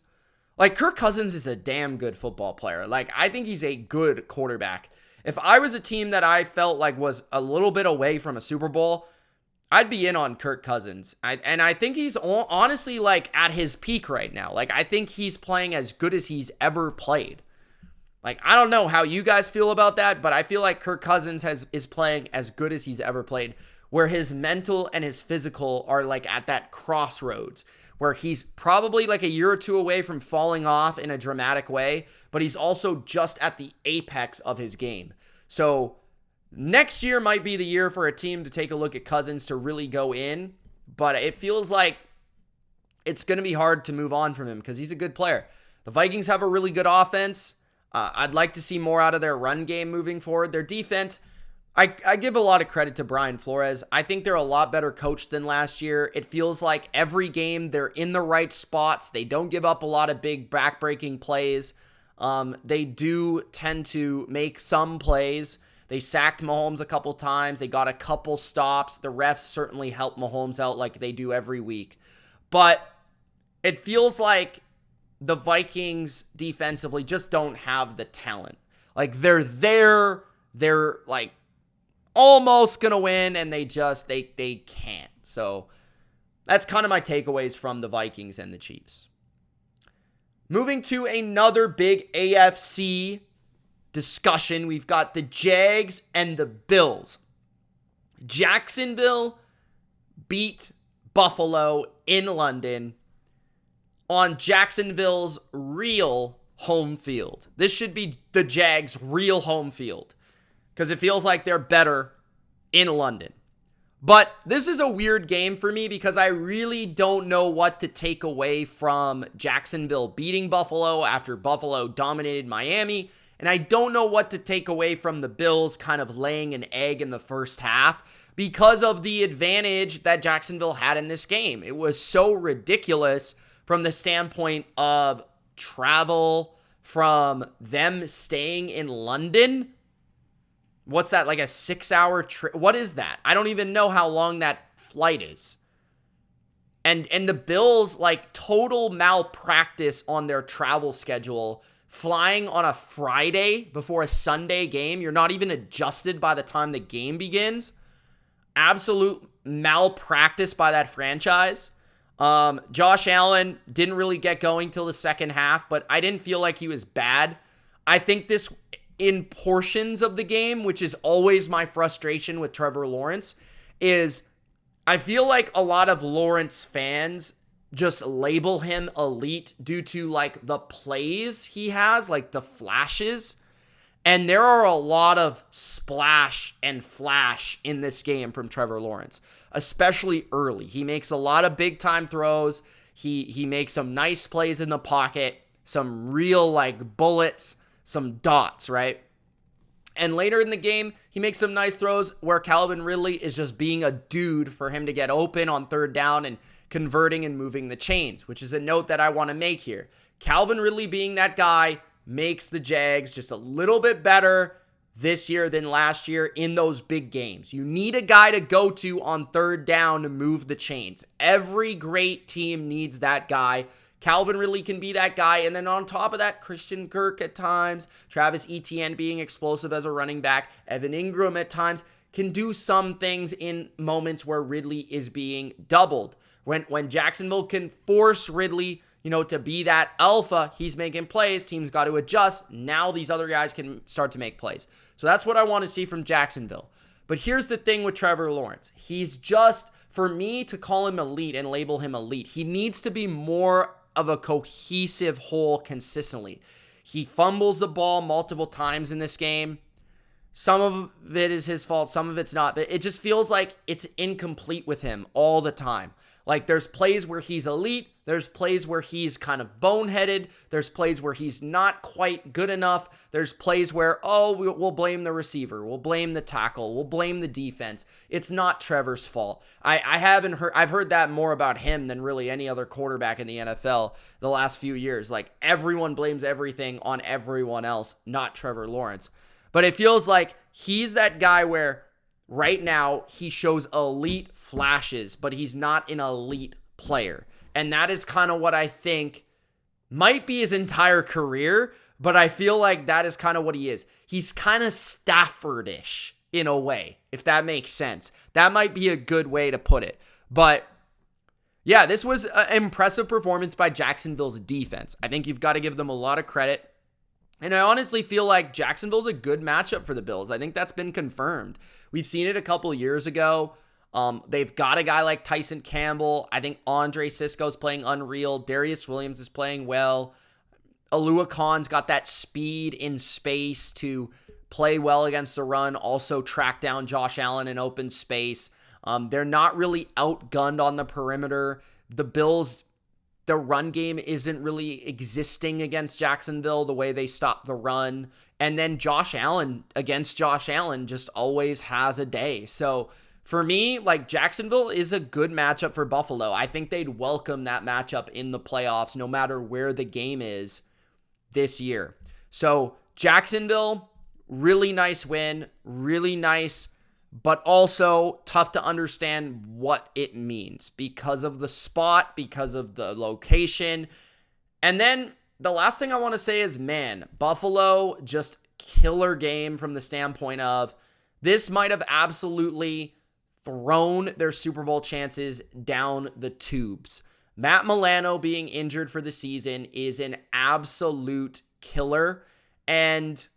Like, Kirk Cousins is a damn good football player. Like, I think he's a good quarterback. If I was a team that I felt like was a little bit away from a Super Bowl, I'd be in on Kirk Cousins. And I think he's honestly like at his peak right now. Like, I think he's playing as good as he's ever played. Like, I don't know how you guys feel about that, but I feel like Kirk Cousins is playing as good as he's ever played, where his mental and his physical are like at that crossroads, where he's probably like a year or two away from falling off in a dramatic way, but he's also just at the apex of his game. So next year might be the year for a team to take a look at Cousins to really go in, but it feels like it's going to be hard to move on from him because he's a good player. The Vikings have a really good offense. I'd like to see more out of their run game moving forward. Their defense, I give a lot of credit to Brian Flores. I think they're a lot better coached than last year. It feels like every game they're in the right spots. They don't give up a lot of big back-breaking plays. They do tend to make some plays. They sacked Mahomes a couple times. They got a couple stops. The refs certainly help Mahomes out like they do every week. But it feels like the Vikings defensively just don't have the talent. Like, they're there. They're like almost gonna win, and they can't. So that's kind of my takeaways from the Vikings and the Chiefs. Moving to another big AFC discussion, we've got the Jags and the Bills. Jacksonville beat Buffalo in London on Jacksonville's real home field. This should be the Jags' real home field, because it feels like they're better in London. But this is a weird game for me because I really don't know what to take away from Jacksonville beating Buffalo after Buffalo dominated Miami. And I don't know what to take away from the Bills kind of laying an egg in the first half because of the advantage that Jacksonville had in this game. It was so ridiculous from the standpoint of travel, from them staying in London. What's that, like a 6-hour trip? What is that? I don't even know how long that flight is. And the Bills, like, total malpractice on their travel schedule, flying on a Friday before a Sunday game. You're not even adjusted by the time the game begins. Absolute malpractice by that franchise. Josh Allen didn't really get going till the second half, but I didn't feel like he was bad. I think this, in portions of the game, which is always my frustration with Trevor Lawrence, is I feel like a lot of Lawrence fans just label him elite due to like the plays he has, like the flashes. And there are a lot of splash and flash in this game from Trevor Lawrence, especially early. He makes a lot of big time throws. He makes some nice plays in the pocket, some real like bullets, some dots, right? And later in the game, he makes some nice throws where Calvin Ridley is just being a dude for him to get open on third down and converting and moving the chains, which is a note that I want to make here. Calvin Ridley being that guy makes the Jags just a little bit better this year than last year in those big games. You need a guy to go to on third down to move the chains. Every great team needs that guy. Calvin Ridley can be that guy. And then on top of that, Christian Kirk at times, Travis Etienne being explosive as a running back, Evan Ingram at times can do some things in moments where Ridley is being doubled. When Jacksonville can force Ridley, to be that alpha, he's making plays. Teams got to adjust. Now these other guys can start to make plays. So that's what I want to see from Jacksonville. But here's the thing with Trevor Lawrence. He's just, for me to call him elite and label him elite, he needs to be more of a cohesive whole consistently. He fumbles the ball multiple times in this game. Some of it is his fault, some of it's not. But it just feels like it's incomplete with him all the time. Like, there's plays where he's elite. There's plays where he's kind of boneheaded. There's plays where he's not quite good enough. There's plays where, we'll blame the receiver. We'll blame the tackle. We'll blame the defense. It's not Trevor's fault. I've heard that more about him than really any other quarterback in the NFL the last few years. Like, everyone blames everything on everyone else, not Trevor Lawrence. But it feels like he's that guy where right now he shows elite flashes, but he's not an elite player. And that is kind of what I think might be his entire career, but I feel like that is kind of what he is. He's kind of Staffordish in a way, if that makes sense. That might be a good way to put it. But yeah, this was an impressive performance by Jacksonville's defense. I think you've got to give them a lot of credit. And I honestly feel like Jacksonville's a good matchup for the Bills. I think that's been confirmed. We've seen it a couple years ago. They've got a guy like Tyson Campbell. I think Andre Sisco's playing unreal. Darius Williams is playing well. Alua Khan's got that speed in space to play well against the run, also track down Josh Allen in open space. They're not really outgunned on the perimeter. The Bills, the run game isn't really existing against Jacksonville the way they stop the run. And then Josh Allen just always has a day. So for me, like, Jacksonville is a good matchup for Buffalo. I think they'd welcome that matchup in the playoffs no matter where the game is this year. So Jacksonville, really nice win, really nice, but also tough to understand what it means because of the spot, because of the location. And then the last thing I want to say is, man, Buffalo, just killer game from the standpoint of this might have absolutely thrown their Super Bowl chances down the tubes. Matt Milano being injured for the season is an absolute killer. And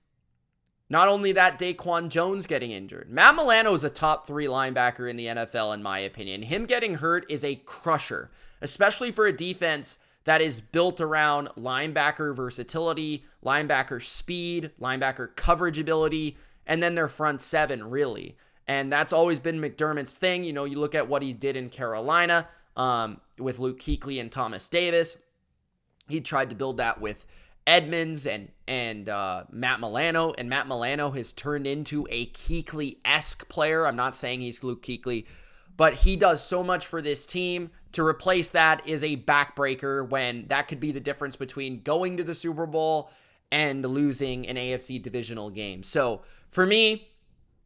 not only that, Daquan Jones getting injured. Matt Milano is a top 3 linebacker in the NFL, in my opinion. Him getting hurt is a crusher, especially for a defense that is built around linebacker versatility, linebacker speed, linebacker coverage ability, and then their front seven, really. And that's always been McDermott's thing. You look at what he did in Carolina with Luke Kuechly and Thomas Davis. He tried to build that with Edmonds and Matt Milano, and Matt Milano has turned into a Kuechly-esque player. I'm not saying he's Luke Kuechly, but he does so much for this team. To replace that is a backbreaker when that could be the difference between going to the Super Bowl and losing an AFC divisional game. So for me,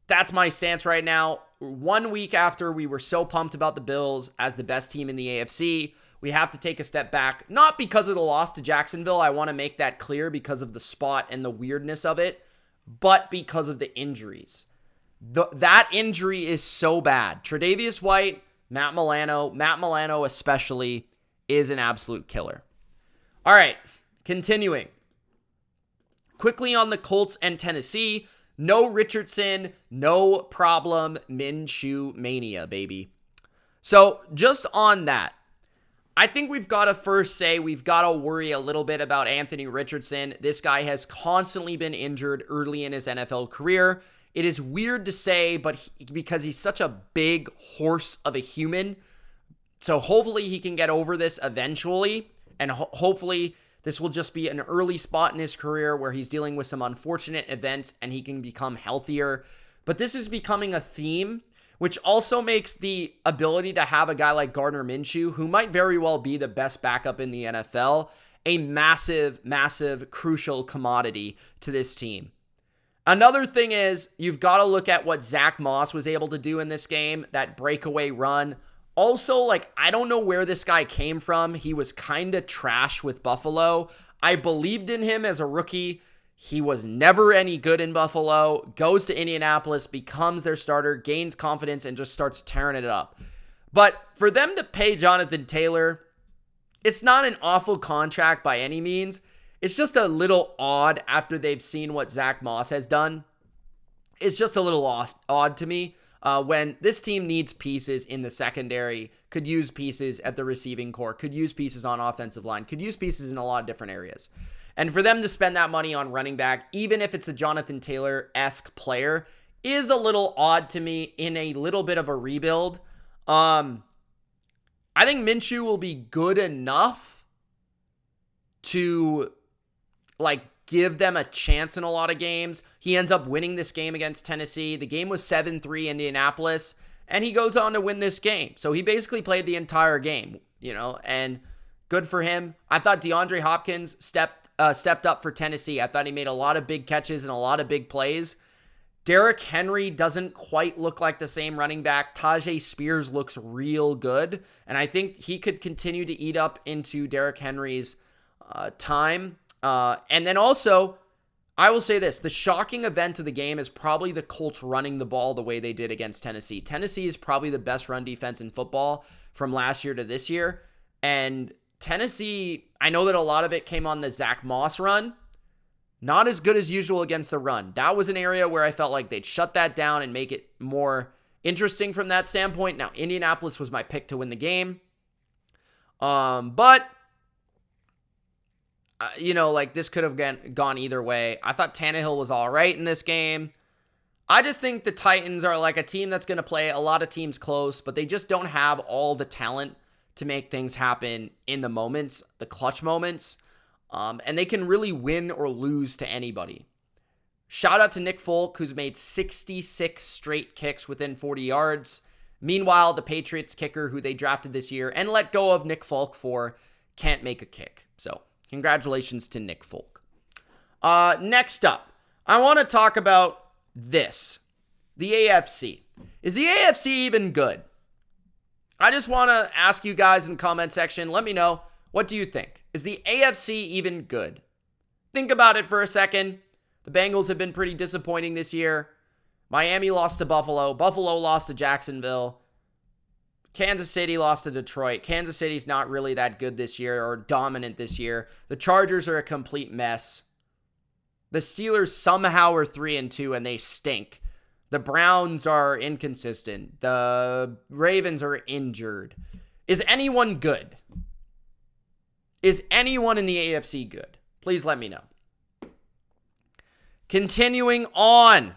that's my stance right now. 1 week after we were so pumped about the Bills as the best team in the AFC, we have to take a step back, not because of the loss to Jacksonville. I want to make that clear because of the spot and the weirdness of it, but because of the injuries. That injury is so bad. Tre'Davious White, Matt Milano especially, is an absolute killer. All right, continuing. Quickly on the Colts and Tennessee. No Richardson, no problem, Minshew mania, baby. So just on that, I think we've got to first say we've got to worry a little bit about Anthony Richardson. This guy has constantly been injured early in his NFL career. It is weird to say, but because he's such a big horse of a human. So hopefully he can get over this eventually, and hopefully this will just be an early spot in his career where he's dealing with some unfortunate events and he can become healthier. But this is becoming a theme, which also makes the ability to have a guy like Gardner Minshew, who might very well be the best backup in the NFL, a massive, massive, crucial commodity to this team. Another thing is, you've got to look at what Zach Moss was able to do in this game, that breakaway run. Also, I don't know where this guy came from. He was kind of trash with Buffalo. I believed in him as a rookie. He was never any good in Buffalo. Goes to Indianapolis, becomes their starter, gains confidence, and just starts tearing it up. But for them to pay Jonathan Taylor, it's not an awful contract by any means. It's just a little odd after they've seen what Zach Moss has done. It's just a little odd to me when this team needs pieces in the secondary, could use pieces at the receiving core, could use pieces on offensive line, could use pieces in a lot of different areas. And for them to spend that money on running back, even if it's a Jonathan Taylor-esque player, is a little odd to me in a little bit of a rebuild. I think Minshew will be good enough to give them a chance in a lot of games. He ends up winning this game against Tennessee. The game was 7-3 Indianapolis, and he goes on to win this game. So he basically played the entire game, and good for him. I thought DeAndre Hopkins stepped up for Tennessee. I thought he made a lot of big catches and a lot of big plays. Derrick Henry doesn't quite look like the same running back. Tajay Spears looks real good, and I think he could continue to eat up into Derrick Henry's time. And then also, I will say this, the shocking event of the game is probably the Colts running the ball the way they did against Tennessee. Tennessee is probably the best run defense in football from last year to this year. And Tennessee, I know that a lot of it came on the Zach Moss run. Not as good as usual against the run. That was an area where I felt like they'd shut that down and make it more interesting from that standpoint. Now, Indianapolis was my pick to win the game. But this could have gone either way. I thought Tannehill was all right in this game. I just think the Titans are like a team that's going to play a lot of teams close, but they just don't have all the talent to make things happen in the moments, the clutch moments. And they can really win or lose to anybody. Shout out to Nick Folk, who's made 66 straight kicks within 40 yards. Meanwhile, the Patriots kicker, who they drafted this year and let go of Nick Folk for, can't make a kick. So, congratulations to Nick Folk. Next up, I want to talk about this. The AFC. Is the AFC even good? I just want to ask you guys in the comment section, let me know, what do you think? Is the AFC even good? Think about it for a second. The Bengals have been pretty disappointing this year. Miami lost to Buffalo. Buffalo lost to Jacksonville. Kansas City lost to Detroit. Kansas City's not really that good this year or dominant this year. The Chargers are a complete mess. The Steelers somehow are 3-2 and they stink. The Browns are inconsistent. The Ravens are injured. Is anyone good? Is anyone in the AFC good? Please let me know. Continuing on.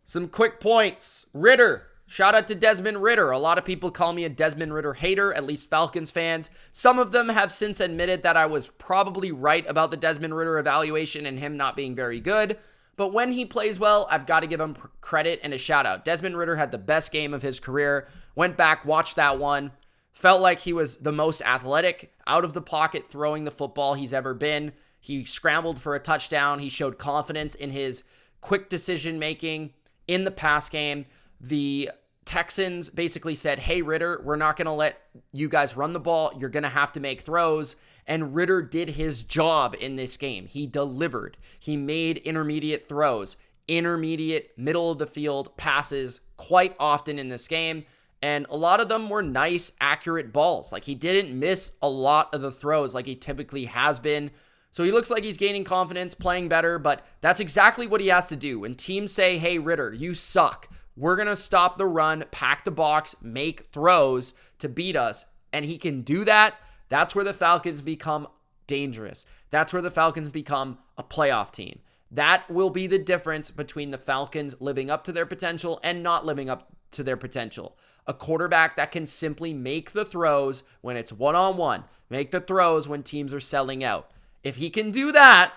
Some quick points. Ritter. Shout out to Desmond Ritter. A lot of people call me a Desmond Ritter hater, at least Falcons fans. Some of them have since admitted that I was probably right about the Desmond Ritter evaluation and him not being very good. But when he plays well, I've got to give him credit and a shout out. Desmond Ritter had the best game of his career. Went back, watched that one. Felt like he was the most athletic, out of the pocket, throwing the football he's ever been. He scrambled for a touchdown. He showed confidence in his quick decision making in the pass game. The Texans basically said, hey, Ritter, we're not going to let you guys run the ball. You're going to have to make throws. And Ritter did his job in this game. He delivered. He made intermediate throws, intermediate, middle of the field passes quite often in this game. And a lot of them were nice, accurate balls. Like, he didn't miss a lot of the throws like he typically has been. So he looks like he's gaining confidence, playing better, but that's exactly what he has to do. When teams say, hey, Ritter, you suck. We're going to stop the run, pack the box, make throws to beat us. And he can do that. That's where the Falcons become dangerous. That's where the Falcons become a playoff team. That will be the difference between the Falcons living up to their potential and not living up to their potential. A quarterback that can simply make the throws when it's one-on-one. Make the throws when teams are selling out. If he can do that,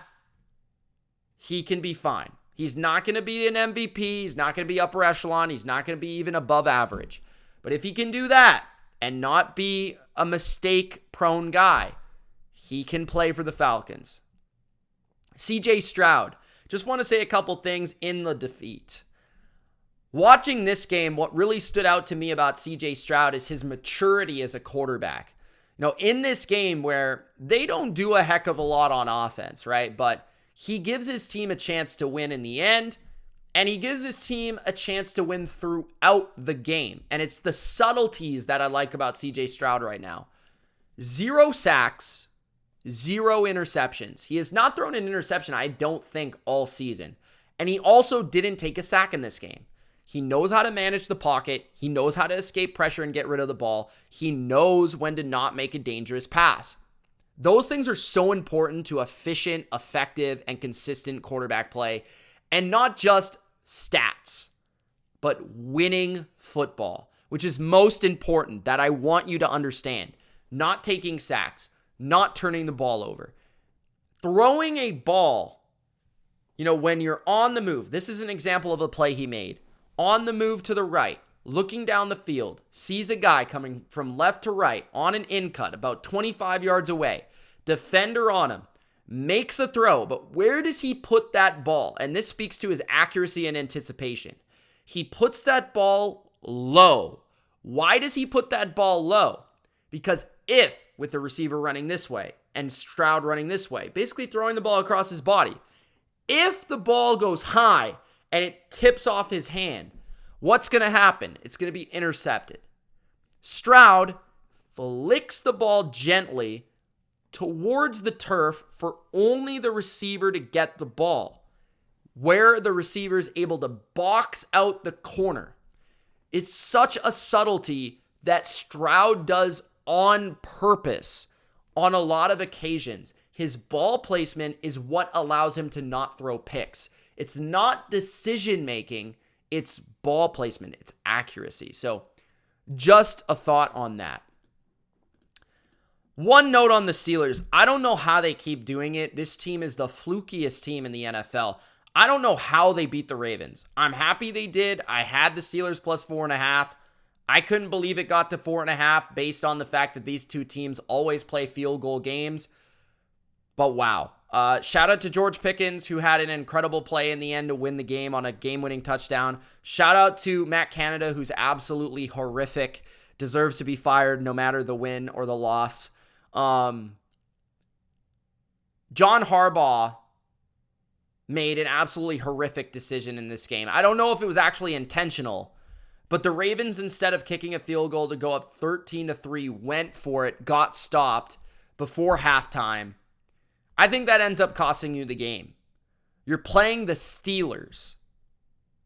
he can be fine. He's not going to be an MVP. He's not going to be upper echelon. He's not going to be even above average. But if he can do that and not be a mistake-prone guy, he can play for the Falcons. CJ Stroud. Just want to say a couple things in the defeat. Watching this game, what really stood out to me about CJ Stroud is his maturity as a quarterback. In this game where they don't do a heck of a lot on offense, right? But he gives his team a chance to win in the end, and he gives his team a chance to win throughout the game. And it's the subtleties that I like about CJ Stroud right now. 0 sacks, 0 interceptions. He has not thrown an interception, I don't think, all season. And he also didn't take a sack in this game. He knows how to manage the pocket. He knows how to escape pressure and get rid of the ball. He knows when to not make a dangerous pass. Those things are so important to efficient, effective, and consistent quarterback play. And not just stats, but winning football, which is most important that I want you to understand. Not taking sacks, not turning the ball over. Throwing a ball, when you're on the move. This is an example of a play he made. On the move to the right, looking down the field, sees a guy coming from left to right on an in cut about 25 yards away. Defender on him, makes a throw, but where does he put that ball? And this speaks to his accuracy and anticipation. He puts that ball low. Why does he put that ball low? Because if, with the receiver running this way and Stroud running this way, basically throwing the ball across his body, if the ball goes high and it tips off his hand, what's going to happen? It's going to be intercepted. Stroud flicks the ball gently towards the turf for only the receiver to get the ball, where the receiver is able to box out the corner. It's such a subtlety that Stroud does on purpose on a lot of occasions. His ball placement is what allows him to not throw picks. It's not decision making, it's ball placement, it's accuracy. So just a thought on that. One note on the Steelers. I don't know how they keep doing it. This team is the flukiest team in the NFL. I don't know how they beat the Ravens. I'm happy they did. I had the Steelers plus 4.5. I couldn't believe it got to 4.5 based on the fact that these two teams always play field goal games. But wow. Shout out to George Pickens, who had an incredible play in the end to win the game on a game-winning touchdown. Shout out to Matt Canada, who's absolutely horrific. Deserves to be fired no matter the win or the loss. John Harbaugh made an absolutely horrific decision in this game. I don't know if it was actually intentional, but the Ravens, instead of kicking a field goal to go up 13-3, went for it, got stopped before halftime. I think that ends up costing you the game. You're playing the Steelers.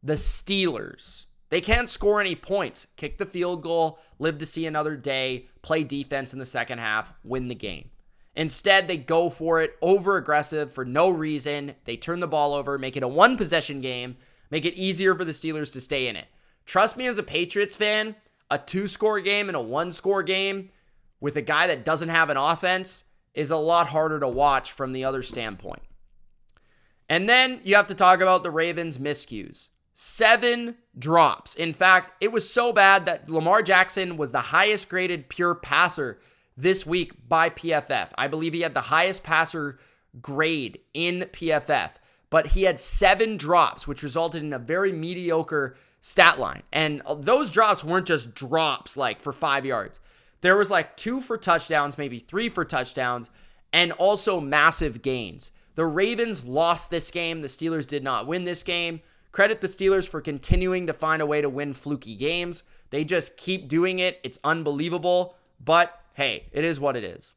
The Steelers. They can't score any points. Kick the field goal, live to see another day, play defense in the second half, win the game. Instead, they go for it, over-aggressive for no reason. They turn the ball over, make it a one-possession game, make it easier for the Steelers to stay in it. Trust me, as a Patriots fan, a 2-score game and a 1-score game with a guy that doesn't have an offense is a lot harder to watch from the other standpoint. And then you have to talk about the Ravens' miscues. 7 drops. In fact, it was so bad that Lamar Jackson was the highest graded pure passer this week by PFF. I believe he had the highest passer grade in PFF, but he had 7 drops, which resulted in a very mediocre stat line. And those drops weren't just drops like for 5 yards. There was like 2 for touchdowns, maybe 3 for touchdowns, and also massive gains. The Ravens lost this game. The Steelers did not win this game. Credit the Steelers for continuing to find a way to win fluky games. They just keep doing it. It's unbelievable. But hey, it is what it is.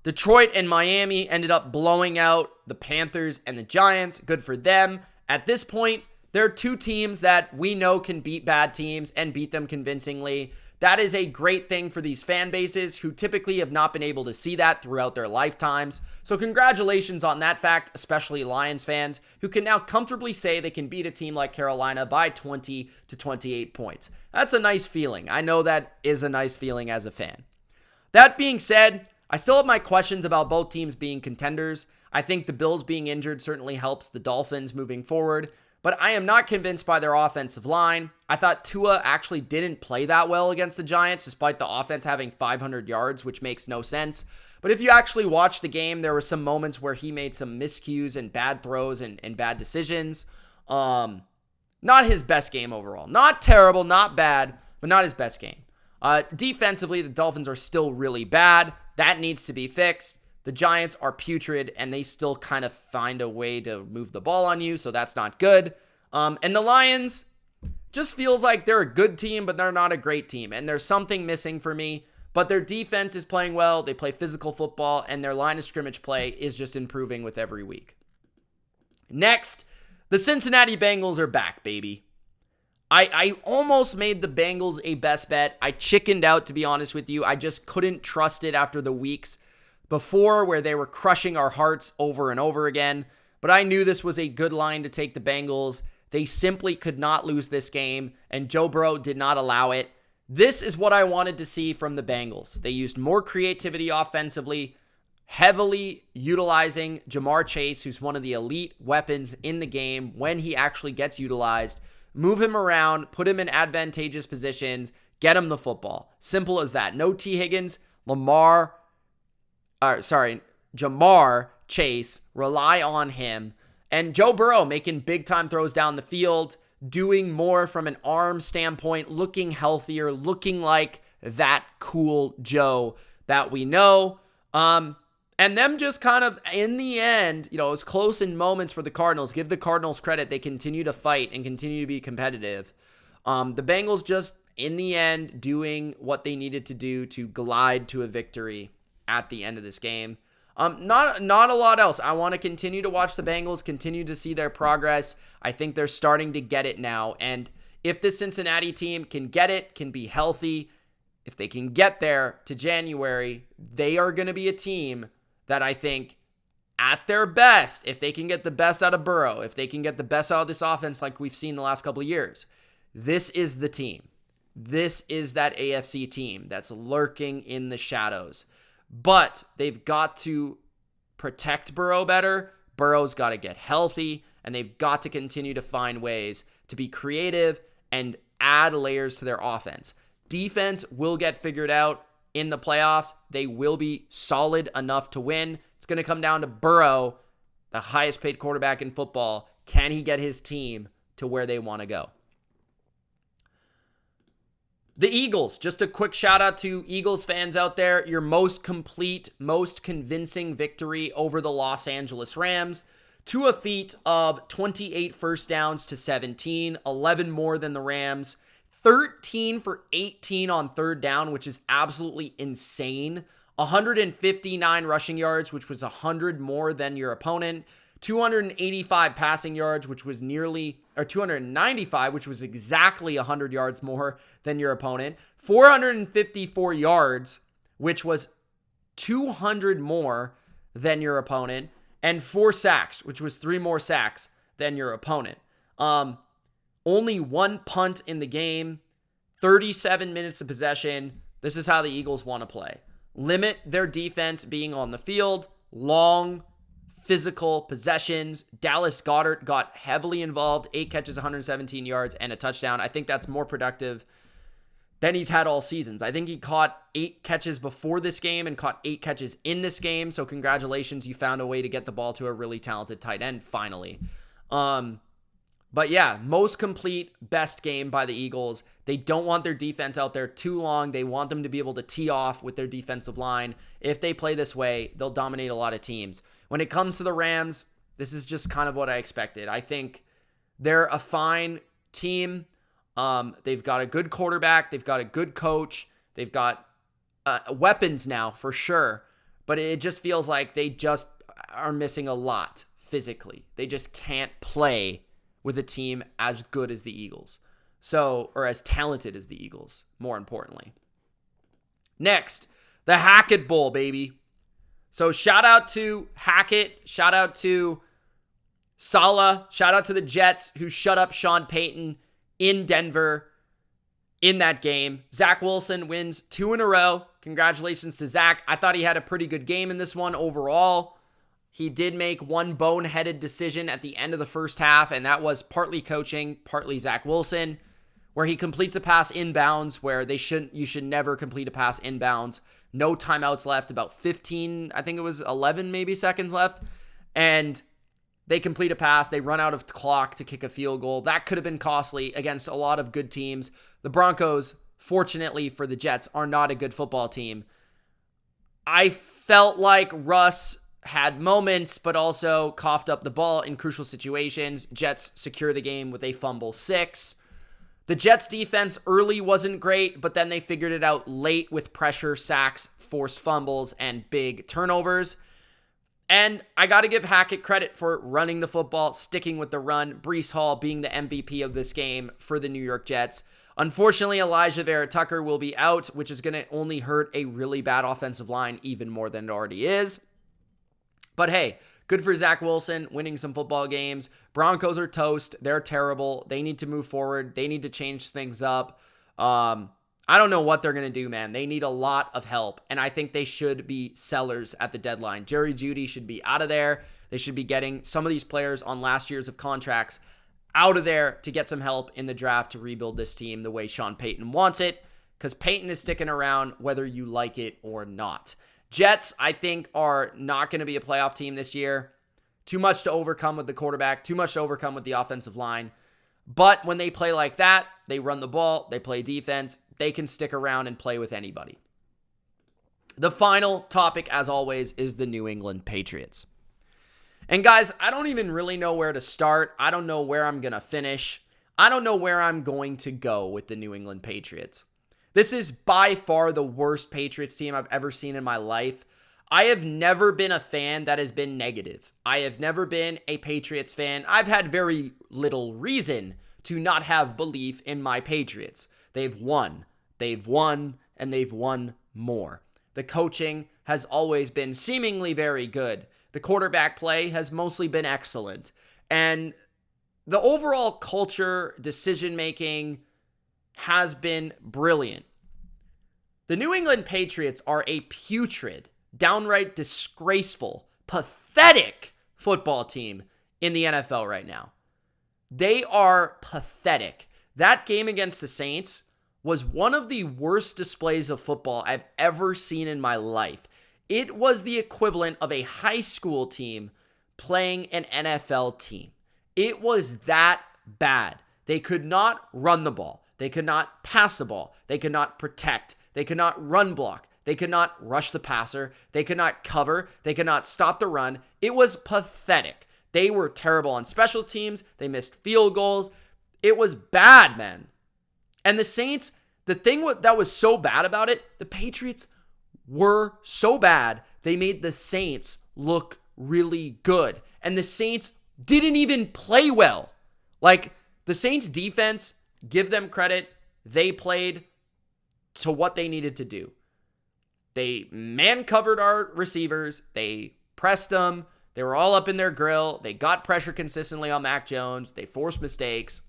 Detroit and Miami ended up blowing out the Panthers and the Giants. Good for them. At this point, there are 2 teams that we know can beat bad teams and beat them convincingly. That is a great thing for these fan bases who typically have not been able to see that throughout their lifetimes. So congratulations on that fact, especially Lions fans, who can now comfortably say they can beat a team like Carolina by 20 to 28 points. That's a nice feeling. I know that is a nice feeling as a fan. That being said, I still have my questions about both teams being contenders. I think the Bills being injured certainly helps the Dolphins moving forward. But I am not convinced by their offensive line. I thought Tua actually didn't play that well against the Giants, despite the offense having 500 yards, which makes no sense. But if you actually watch the game, there were some moments where he made some miscues and bad throws and bad decisions. Not his best game overall. Not terrible, not bad, but not his best game. Defensively, the Dolphins are still really bad. That needs to be fixed. The Giants are putrid, and they still kind of find a way to move the ball on you, so that's not good. And the Lions just feels like they're a good team, but they're not a great team, and there's something missing for me. But their defense is playing well. They play physical football, and their line of scrimmage play is just improving with every week. Next, the Cincinnati Bengals are back, baby. I almost made the Bengals a best bet. I chickened out, to be honest with you. I just couldn't trust it after the weeks before where they were crushing our hearts over and over again. But I knew this was a good line to take the Bengals. They simply could not lose this game, and Joe Burrow did not allow it. This is what I wanted to see from the Bengals. They used more creativity offensively, heavily utilizing Jamar Chase, who's one of the elite weapons in the game when he actually gets utilized. Move him around, put him in advantageous positions, get him the football. Simple as that. No T. Higgins, Jamar Chase, rely on him. And Joe Burrow making big-time throws down the field, doing more from an arm standpoint, looking healthier, looking like that cool Joe that we know. And them just kind of, in the end, it's close in moments for the Cardinals. Give the Cardinals credit. They continue to fight and continue to be competitive. The Bengals just, in the end, doing what they needed to do to glide to a victory at the end of this game. Not a lot else. I want to continue to watch the Bengals, continue to see their progress. I think they're starting to get it now. And if the Cincinnati team can get it, can be healthy, if they can get there to January, they are going to be a team that I think at their best, if they can get the best out of Burrow, if they can get the best out of this offense like we've seen the last couple of years, this is the team. This is that AFC team that's lurking in the shadows. But they've got to protect Burrow better. Burrow's got to get healthy, and they've got to continue to find ways to be creative and add layers to their offense. Defense will get figured out in the playoffs. They will be solid enough to win. It's going to come down to Burrow, the highest paid quarterback in football. Can he get his team to where they want to go? The Eagles, just a quick shout out to Eagles fans out there. Your most complete, most convincing victory over the Los Angeles Rams to a feat of 28 first downs to 17, 11 more than the Rams. 13 for 18 on third down, which is absolutely insane. 159 rushing yards, which was 100 more than your opponent. 285 passing yards, which was 295, which was exactly 100 yards more than your opponent. 454 yards, which was 200 more than your opponent. And 4 sacks, which was 3 more sacks than your opponent. Only 1 punt in the game, 37 minutes of possession. This is how the Eagles want to play. Limit their defense being on the field, long, physical possessions. Dallas Goedert got heavily involved, 8 catches, 117 yards, and a touchdown. I think that's more productive than he's had all seasons. I think he caught 8 catches before this game and caught 8 catches in this game. So congratulations, you found a way to get the ball to a really talented tight end finally. But yeah, most complete, best game by the Eagles. They don't want their defense out there too long. They want them to be able to tee off with their defensive line. If they play this way, they'll dominate a lot of teams. When it comes to the Rams, this is just kind of what I expected. I think they're a fine team. They've got a good quarterback. They've got a good coach. They've got weapons now for sure. But it just feels like they just are missing a lot physically. They just can't play with a team as good as the Eagles. Or as talented as the Eagles, more importantly. Next, the Hackett Bowl, baby. So shout out to Hackett, shout out to Saleh, shout out to the Jets who shut up Sean Payton in Denver in that game. Zach Wilson wins 2 in a row. Congratulations to Zach. I thought he had a pretty good game in this one overall. He did make one boneheaded decision at the end of the first half, and that was partly coaching, partly Zach Wilson, where he completes a pass inbounds where you should never complete a pass inbounds. No timeouts left, about 15, I think it was 11 maybe seconds left. And they complete a pass. They run out of clock to kick a field goal. That could have been costly against a lot of good teams. The Broncos, fortunately for the Jets, are not a good football team. I felt like Russ had moments, but also coughed up the ball in crucial situations. Jets secure the game with a fumble 6. The Jets defense early wasn't great, but then they figured it out late with pressure, sacks, forced fumbles, and big turnovers. And I got to give Hackett credit for running the football, sticking with the run, Breece Hall being the MVP of this game for the New York Jets. Unfortunately, Elijah Vera-Tucker will be out, which is going to only hurt a really bad offensive line even more than it already is. But hey, good for Zach Wilson winning some football games. Broncos are toast. They're terrible. They need to move forward. They need to change things up. I don't know what they're going to do, man. They need a lot of help, and I think they should be sellers at the deadline. Jerry Jeudy should be out of there. They should be getting some of these players on last year's of contracts out of there to get some help in the draft to rebuild this team the way Sean Payton wants it, because Payton is sticking around whether you like it or not. Jets, I think, are not going to be a playoff team this year. Too much to overcome with the quarterback, too much to overcome with the offensive line. But when they play like that, they run the ball, they play defense, they can stick around and play with anybody. The final topic, as always, is the New England Patriots. And guys, I don't even really know where to start. I don't know where I'm going to finish. I don't know where I'm going to go with the New England Patriots. This is by far the worst Patriots team I've ever seen in my life. I have never been a fan that has been negative. I have never been a Patriots fan. I've had very little reason to not have belief in my Patriots. They've won, and they've won more. The coaching has always been seemingly very good. The quarterback play has mostly been excellent. And the overall culture, decision-making has been brilliant. The New England Patriots are a putrid, downright disgraceful, pathetic football team in the NFL right now. They are pathetic. That game against the Saints was one of the worst displays of football I've ever seen in my life. It was the equivalent of a high school team playing an NFL team. It was that bad. They could not run the ball. They could not pass the ball. They could not protect. They could not run block. They could not rush the passer. They could not cover. They could not stop the run. It was pathetic. They were terrible on special teams. They missed field goals. It was bad, man. And the Saints, the thing that was so bad about it, the Patriots were so bad, they made the Saints look really good. And the Saints didn't even play well. Like, the Saints defense, give them credit, they played to what they needed to do. They man-covered our receivers. They pressed them. They were all up in their grill. They got pressure consistently on Mac Jones. They forced mistakes.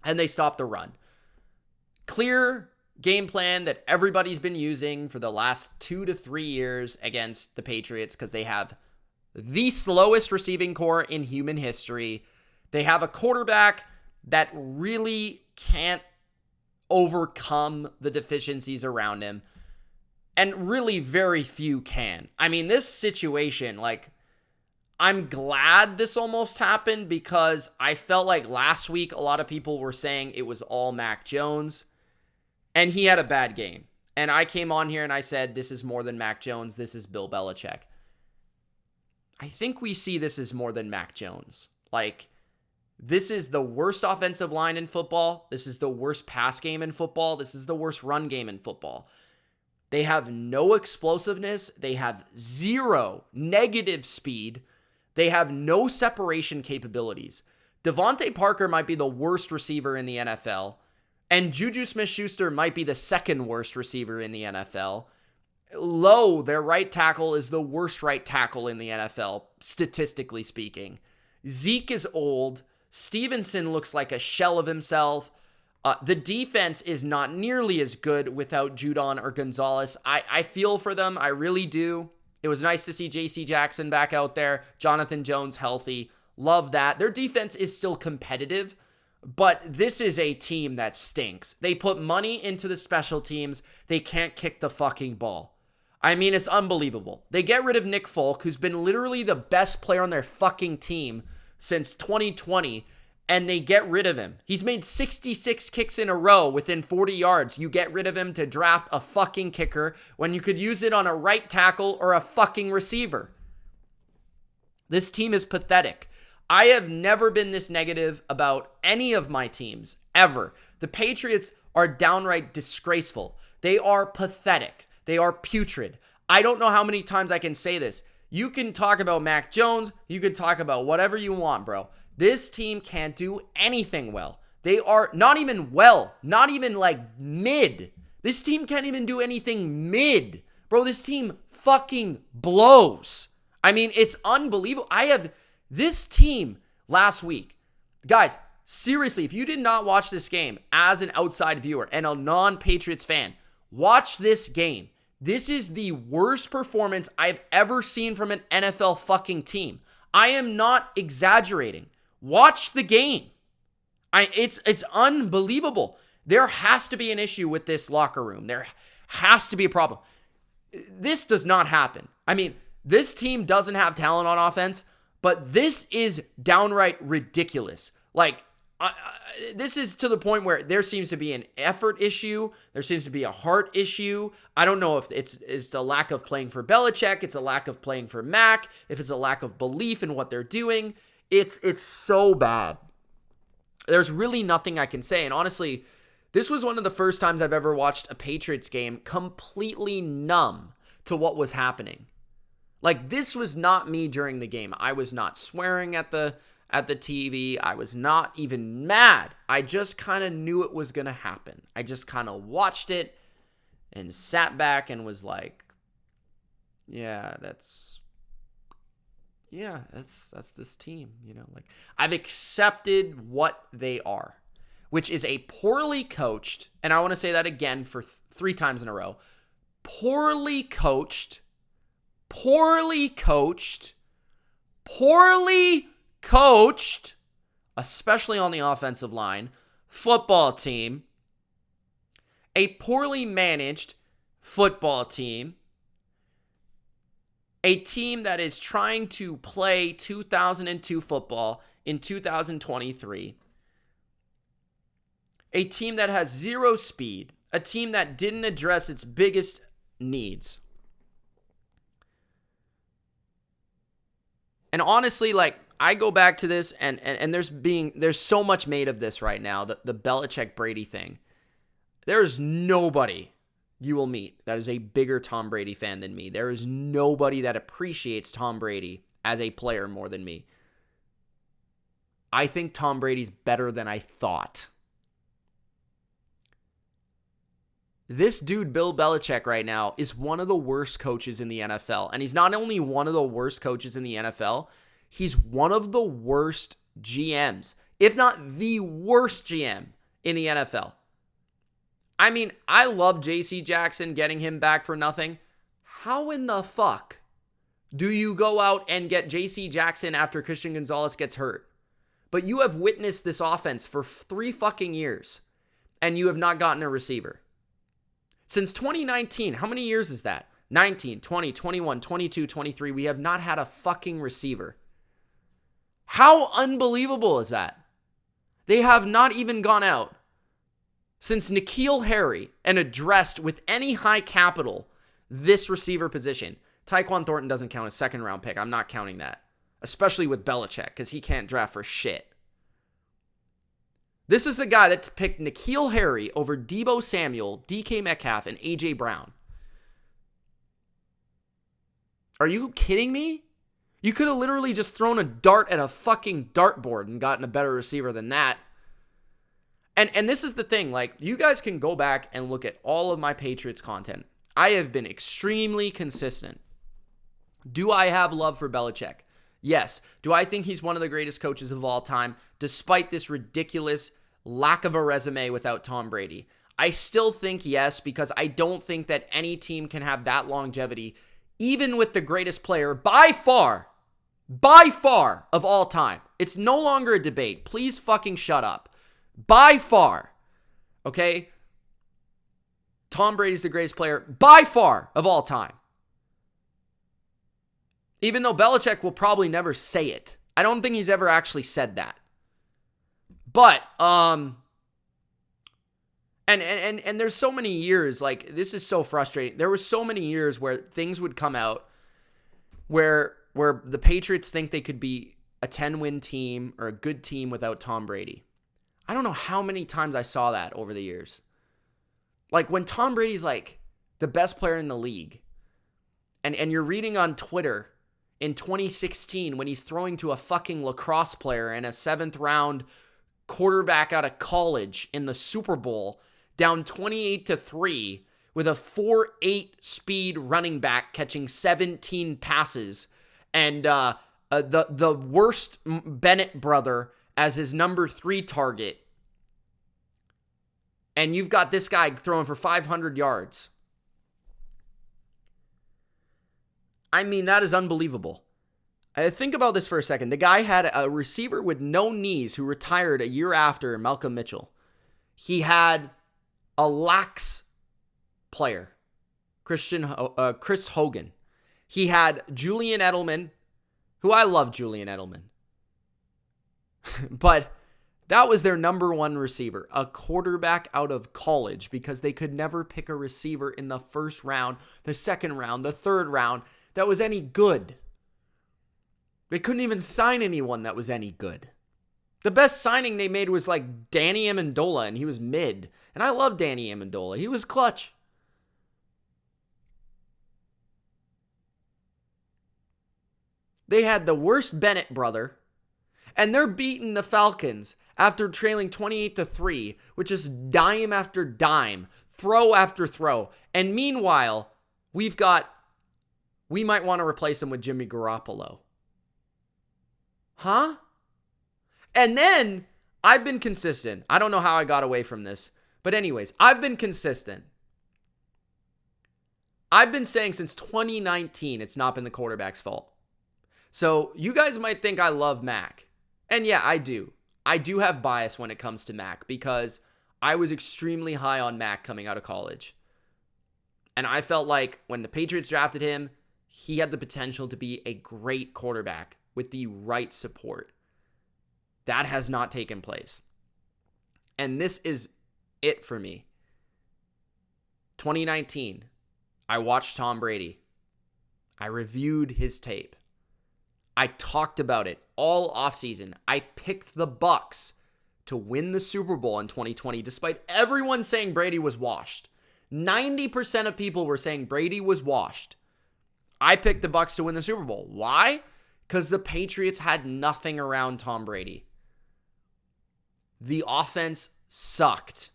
And they stopped the run. Clear game plan that everybody's been using for the last 2 to 3 years against the Patriots, because they have the slowest receiving core in human history. They have a quarterback that really can't overcome the deficiencies around him. And really very few can. I mean, this situation, like, I'm glad this almost happened, because I felt like last week a lot of people were saying it was all Mac Jones. And he had a bad game. And I came on here and I said, this is more than Mac Jones. This is Bill Belichick. I think we see this as more than Mac Jones. Like, this is the worst offensive line in football. This is the worst pass game in football. This is the worst run game in football. They have no explosiveness. They have zero negative speed. They have no separation capabilities. Devontae Parker might be the worst receiver in the NFL. And Juju Smith-Schuster might be the second worst receiver in the NFL. Lowe, their right tackle, is the worst right tackle in the NFL, statistically speaking. Zeke is old. Stevenson looks like a shell of himself. The defense is not nearly as good without Judon or Gonzalez. I feel for them. I really do. It was nice to see J.C. Jackson back out there. Jonathan Jones healthy. Love that. Their defense is still competitive. But this is a team that stinks. They put money into the special teams. They can't kick the fucking ball. I mean, it's unbelievable. They get rid of Nick Folk, who's been literally the best player on their fucking team since 2020, and they get rid of him. He's made 66 kicks in a row within 40 yards. You get rid of him to draft a fucking kicker when you could use it on a right tackle or a fucking receiver. This team is pathetic. I have never been this negative about any of my teams, ever. The Patriots are downright disgraceful. They are pathetic. They are putrid. I don't know how many times I can say this. You can talk about Mac Jones. You can talk about whatever you want, bro. This team can't do anything well. They are not even well, not even like mid. This team can't even do anything mid. Bro, this team fucking blows. I mean, it's unbelievable. This team last week. Guys, seriously, if you did not watch this game as an outside viewer and a non-Patriots fan, watch this game. This is the worst performance I've ever seen from an NFL fucking team. I am not exaggerating. Watch the game. It's unbelievable. There has to be an issue with this locker room. There has to be a problem. This does not happen. I mean, this team doesn't have talent on offense, but this is downright ridiculous. Like, this is to the point where there seems to be an effort issue. There seems to be a heart issue. I don't know if it's a lack of playing for Belichick. It's a lack of playing for Mac. If it's a lack of belief in what they're doing. It's so bad. There's really nothing I can say. And honestly, this was one of the first times I've ever watched a Patriots game completely numb to what was happening. Like, this was not me during the game. I was not swearing at the TV. I was not even mad. I just kind of knew it was going to happen. I just kind of watched it and sat back and was like, that's this team, like I've accepted what they are, which is a poorly coached, and I want to say that again for 3 times in a row, poorly coached, especially on the offensive line, football team, a poorly managed football team, a team that is trying to play 2002 football in 2023, a team that has zero speed, a team that didn't address its biggest needs. And honestly, like, I go back to this, and there's so much made of this right now, the Belichick Brady thing. There's nobody you will meet that is a bigger Tom Brady fan than me. There is nobody that appreciates Tom Brady as a player more than me. I think Tom Brady's better than I thought. This dude, Bill Belichick, right now is one of the worst coaches in the NFL. And he's not only one of the worst coaches in the NFL, he's one of the worst GMs, if not the worst GM in the NFL. I mean, I love J.C. Jackson, getting him back for nothing. How in the fuck do you go out and get J.C. Jackson after Christian Gonzalez gets hurt? But you have witnessed this offense for 3 fucking years, and you have not gotten a receiver. Since 2019, how many years is that? 19, 20, 21, 22, 23. We have not had a fucking receiver. How unbelievable is that? They have not even gone out since N'Keal Harry and addressed with any high capital this receiver position. Tyquan Thornton doesn't count as second-round pick. I'm not counting that, especially with Belichick, because he can't draft for shit. This is the guy that picked N'Keal Harry over Deebo Samuel, DK Metcalf, and A.J. Brown. Are you kidding me? You could have literally just thrown a dart at a fucking dartboard and gotten a better receiver than that. And this is the thing, like, you guys can go back and look at all of my Patriots content. I have been extremely consistent. Do I have love for Belichick? Yes. Do I think he's one of the greatest coaches of all time, despite this ridiculous lack of a resume without Tom Brady? I still think yes, because I don't think that any team can have that longevity, even with the greatest player by far of all time. It's no longer a debate. Please fucking shut up. By far, okay? Tom Brady's the greatest player by far of all time. Even though Belichick will probably never say it. I don't think he's ever actually said that. But, and there's so many years, like, this is so frustrating. There were so many years where things would come out where the Patriots think they could be a 10-win team or a good team without Tom Brady. I don't know how many times I saw that over the years. Like when Tom Brady's like the best player in the league, and you're reading on Twitter in 2016 when he's throwing to a fucking lacrosse player and a 7th round quarterback out of college in the Super Bowl, down 28-3 with a 4.8 speed running back catching 17 passes, and the worst Bennett brother as his number 3 target. And you've got this guy throwing for 500 yards. I mean, that is unbelievable. Think about this for a second. The guy had a receiver with no knees who retired a year after, Malcolm Mitchell. He had a lax player, Chris Hogan. He had Julian Edelman, who I love Julian Edelman. But that was their number 1 receiver, a quarterback out of college, because they could never pick a receiver in the 1st round, the 2nd round, the 3rd round that was any good. They couldn't even sign anyone that was any good. The best signing they made was like Danny Amendola, and he was mid. And I love Danny Amendola. He was clutch. They had the worst Bennett brother, and they're beating the Falcons after trailing 28-3, which is dime after dime, throw after throw. And meanwhile, we might want to replace him with Jimmy Garoppolo. Huh? And then, I've been consistent. I don't know how I got away from this. But anyways, I've been consistent. I've been saying since 2019 it's not been the quarterback's fault. So, you guys might think I love Mac. And yeah, I do. I do have bias when it comes to Mac because I was extremely high on Mac coming out of college. And I felt like when the Patriots drafted him, he had the potential to be a great quarterback with the right support. That has not taken place. And this is it for me. 2019, I watched Tom Brady. I reviewed his tape. I talked about it all offseason. I picked the Bucs to win the Super Bowl in 2020, despite everyone saying Brady was washed. 90% of people were saying Brady was washed. I picked the Bucs to win the Super Bowl. Why? Because the Patriots had nothing around Tom Brady. The offense sucked.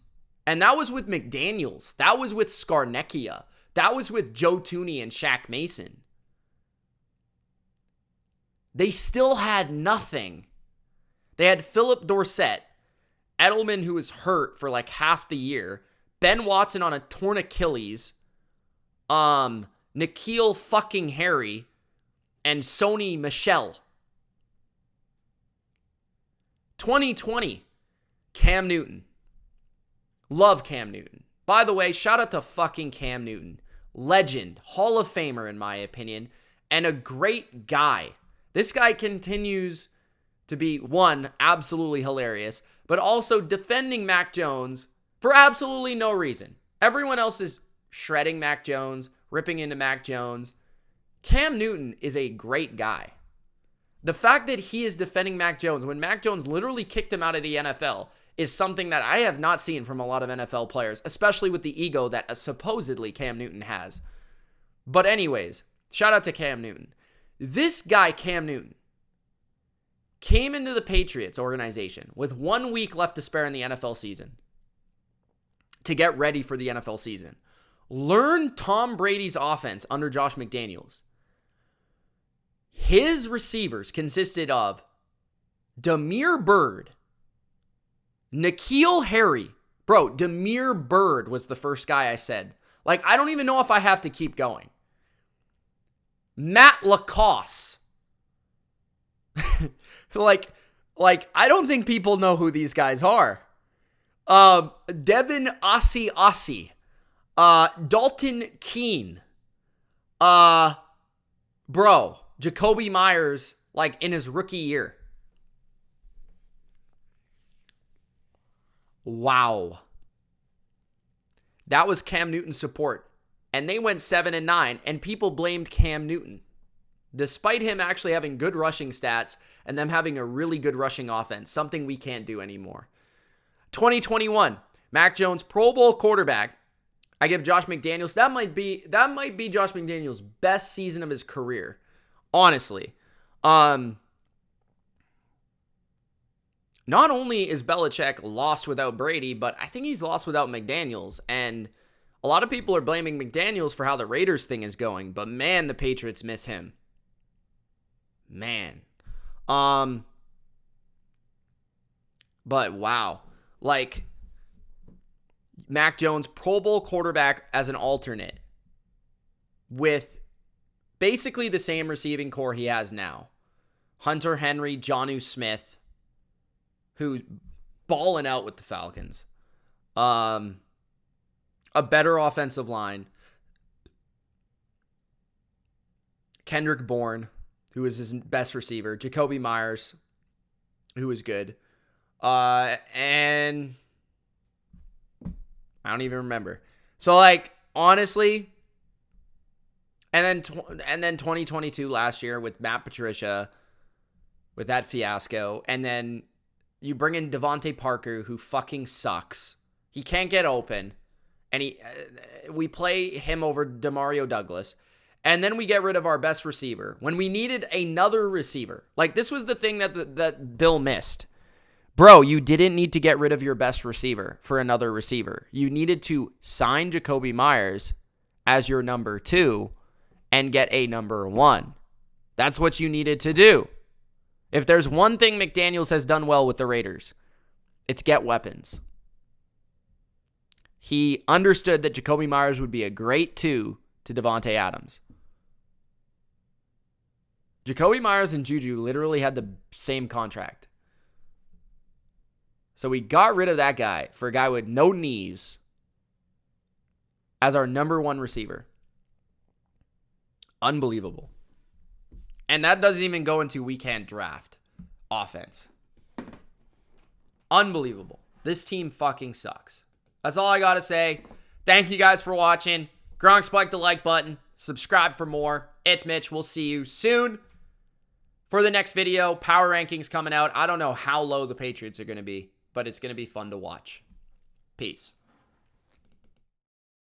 And that was with McDaniels. That was with Scarnecchia. That was with Joe Thuney and Shaq Mason. They still had nothing. They had Philip Dorsett, Edelman, who was hurt for like half the year, Ben Watson on a torn Achilles, N'Keal fucking Harry, and Sony Michel. 2020, Cam Newton. Love Cam Newton. By the way, shout out to fucking Cam Newton. Legend, Hall of Famer in my opinion, and a great guy. This guy continues to be, one, absolutely hilarious, but also defending Mac Jones for absolutely no reason. Everyone else is shredding Mac Jones, ripping into Mac Jones. Cam Newton is a great guy. The fact that he is defending Mac Jones when Mac Jones literally kicked him out of the NFL is something that I have not seen from a lot of NFL players, especially with the ego that supposedly Cam Newton has. But anyways, shout out to Cam Newton. This guy, Cam Newton, came into the Patriots organization with 1 week left to spare in the NFL season to get ready for the NFL season. Learn Tom Brady's offense under Josh McDaniels. His receivers consisted of Damiere Byrd, N'Keal Harry. Bro, Damiere Byrd was the first guy I said. Like, I don't even know if I have to keep going. Matt Lacoste. like, I don't think people know who these guys are. Devin Ossie. Dalton Keene. Jacoby Myers, like, in his rookie year. Wow. That was Cam Newton's support. And they went 7-9, and people blamed Cam Newton. Despite him actually having good rushing stats and them having a really good rushing offense, something we can't do anymore. 2021, Mac Jones, Pro Bowl quarterback. I give Josh McDaniels, that might be Josh McDaniels' best season of his career, honestly. Not only is Belichick lost without Brady, but I think he's lost without McDaniels. And a lot of people are blaming McDaniels for how the Raiders thing is going, but man, the Patriots miss him. Man. But wow. Like, Mac Jones, Pro Bowl quarterback as an alternate with basically the same receiving core he has now. Hunter Henry, Jonnu Smith, who's balling out with the Falcons. A better offensive line. Kendrick Bourne, who is his best receiver. Jacoby Myers, who is good. And I don't even remember. So, like, honestly, and then 2022 last year with Matt Patricia, with that fiasco, and then you bring in Devontae Parker, who fucking sucks. He can't get open, and we play him over Demario Douglas, and then we get rid of our best receiver when we needed another receiver. Like, this was the thing that Bill missed. Bro, you didn't need to get rid of your best receiver for another receiver. You needed to sign Jacoby Myers as your number 2 and get a number 1. That's what you needed to do. If there's one thing McDaniels has done well with the Raiders, it's get weapons. He understood that Jacoby Myers would be a great 2 to Devontae Adams. Jacoby Myers and Juju literally had the same contract. So we got rid of that guy for a guy with no knees as our number 1 receiver. Unbelievable. And that doesn't even go into we can't draft offense. Unbelievable. This team fucking sucks. That's all I got to say. Thank you guys for watching. Gronk, spike the like button. Subscribe for more. It's Mitch. We'll see you soon for the next video. Power rankings coming out. I don't know how low the Patriots are going to be, but it's going to be fun to watch. Peace.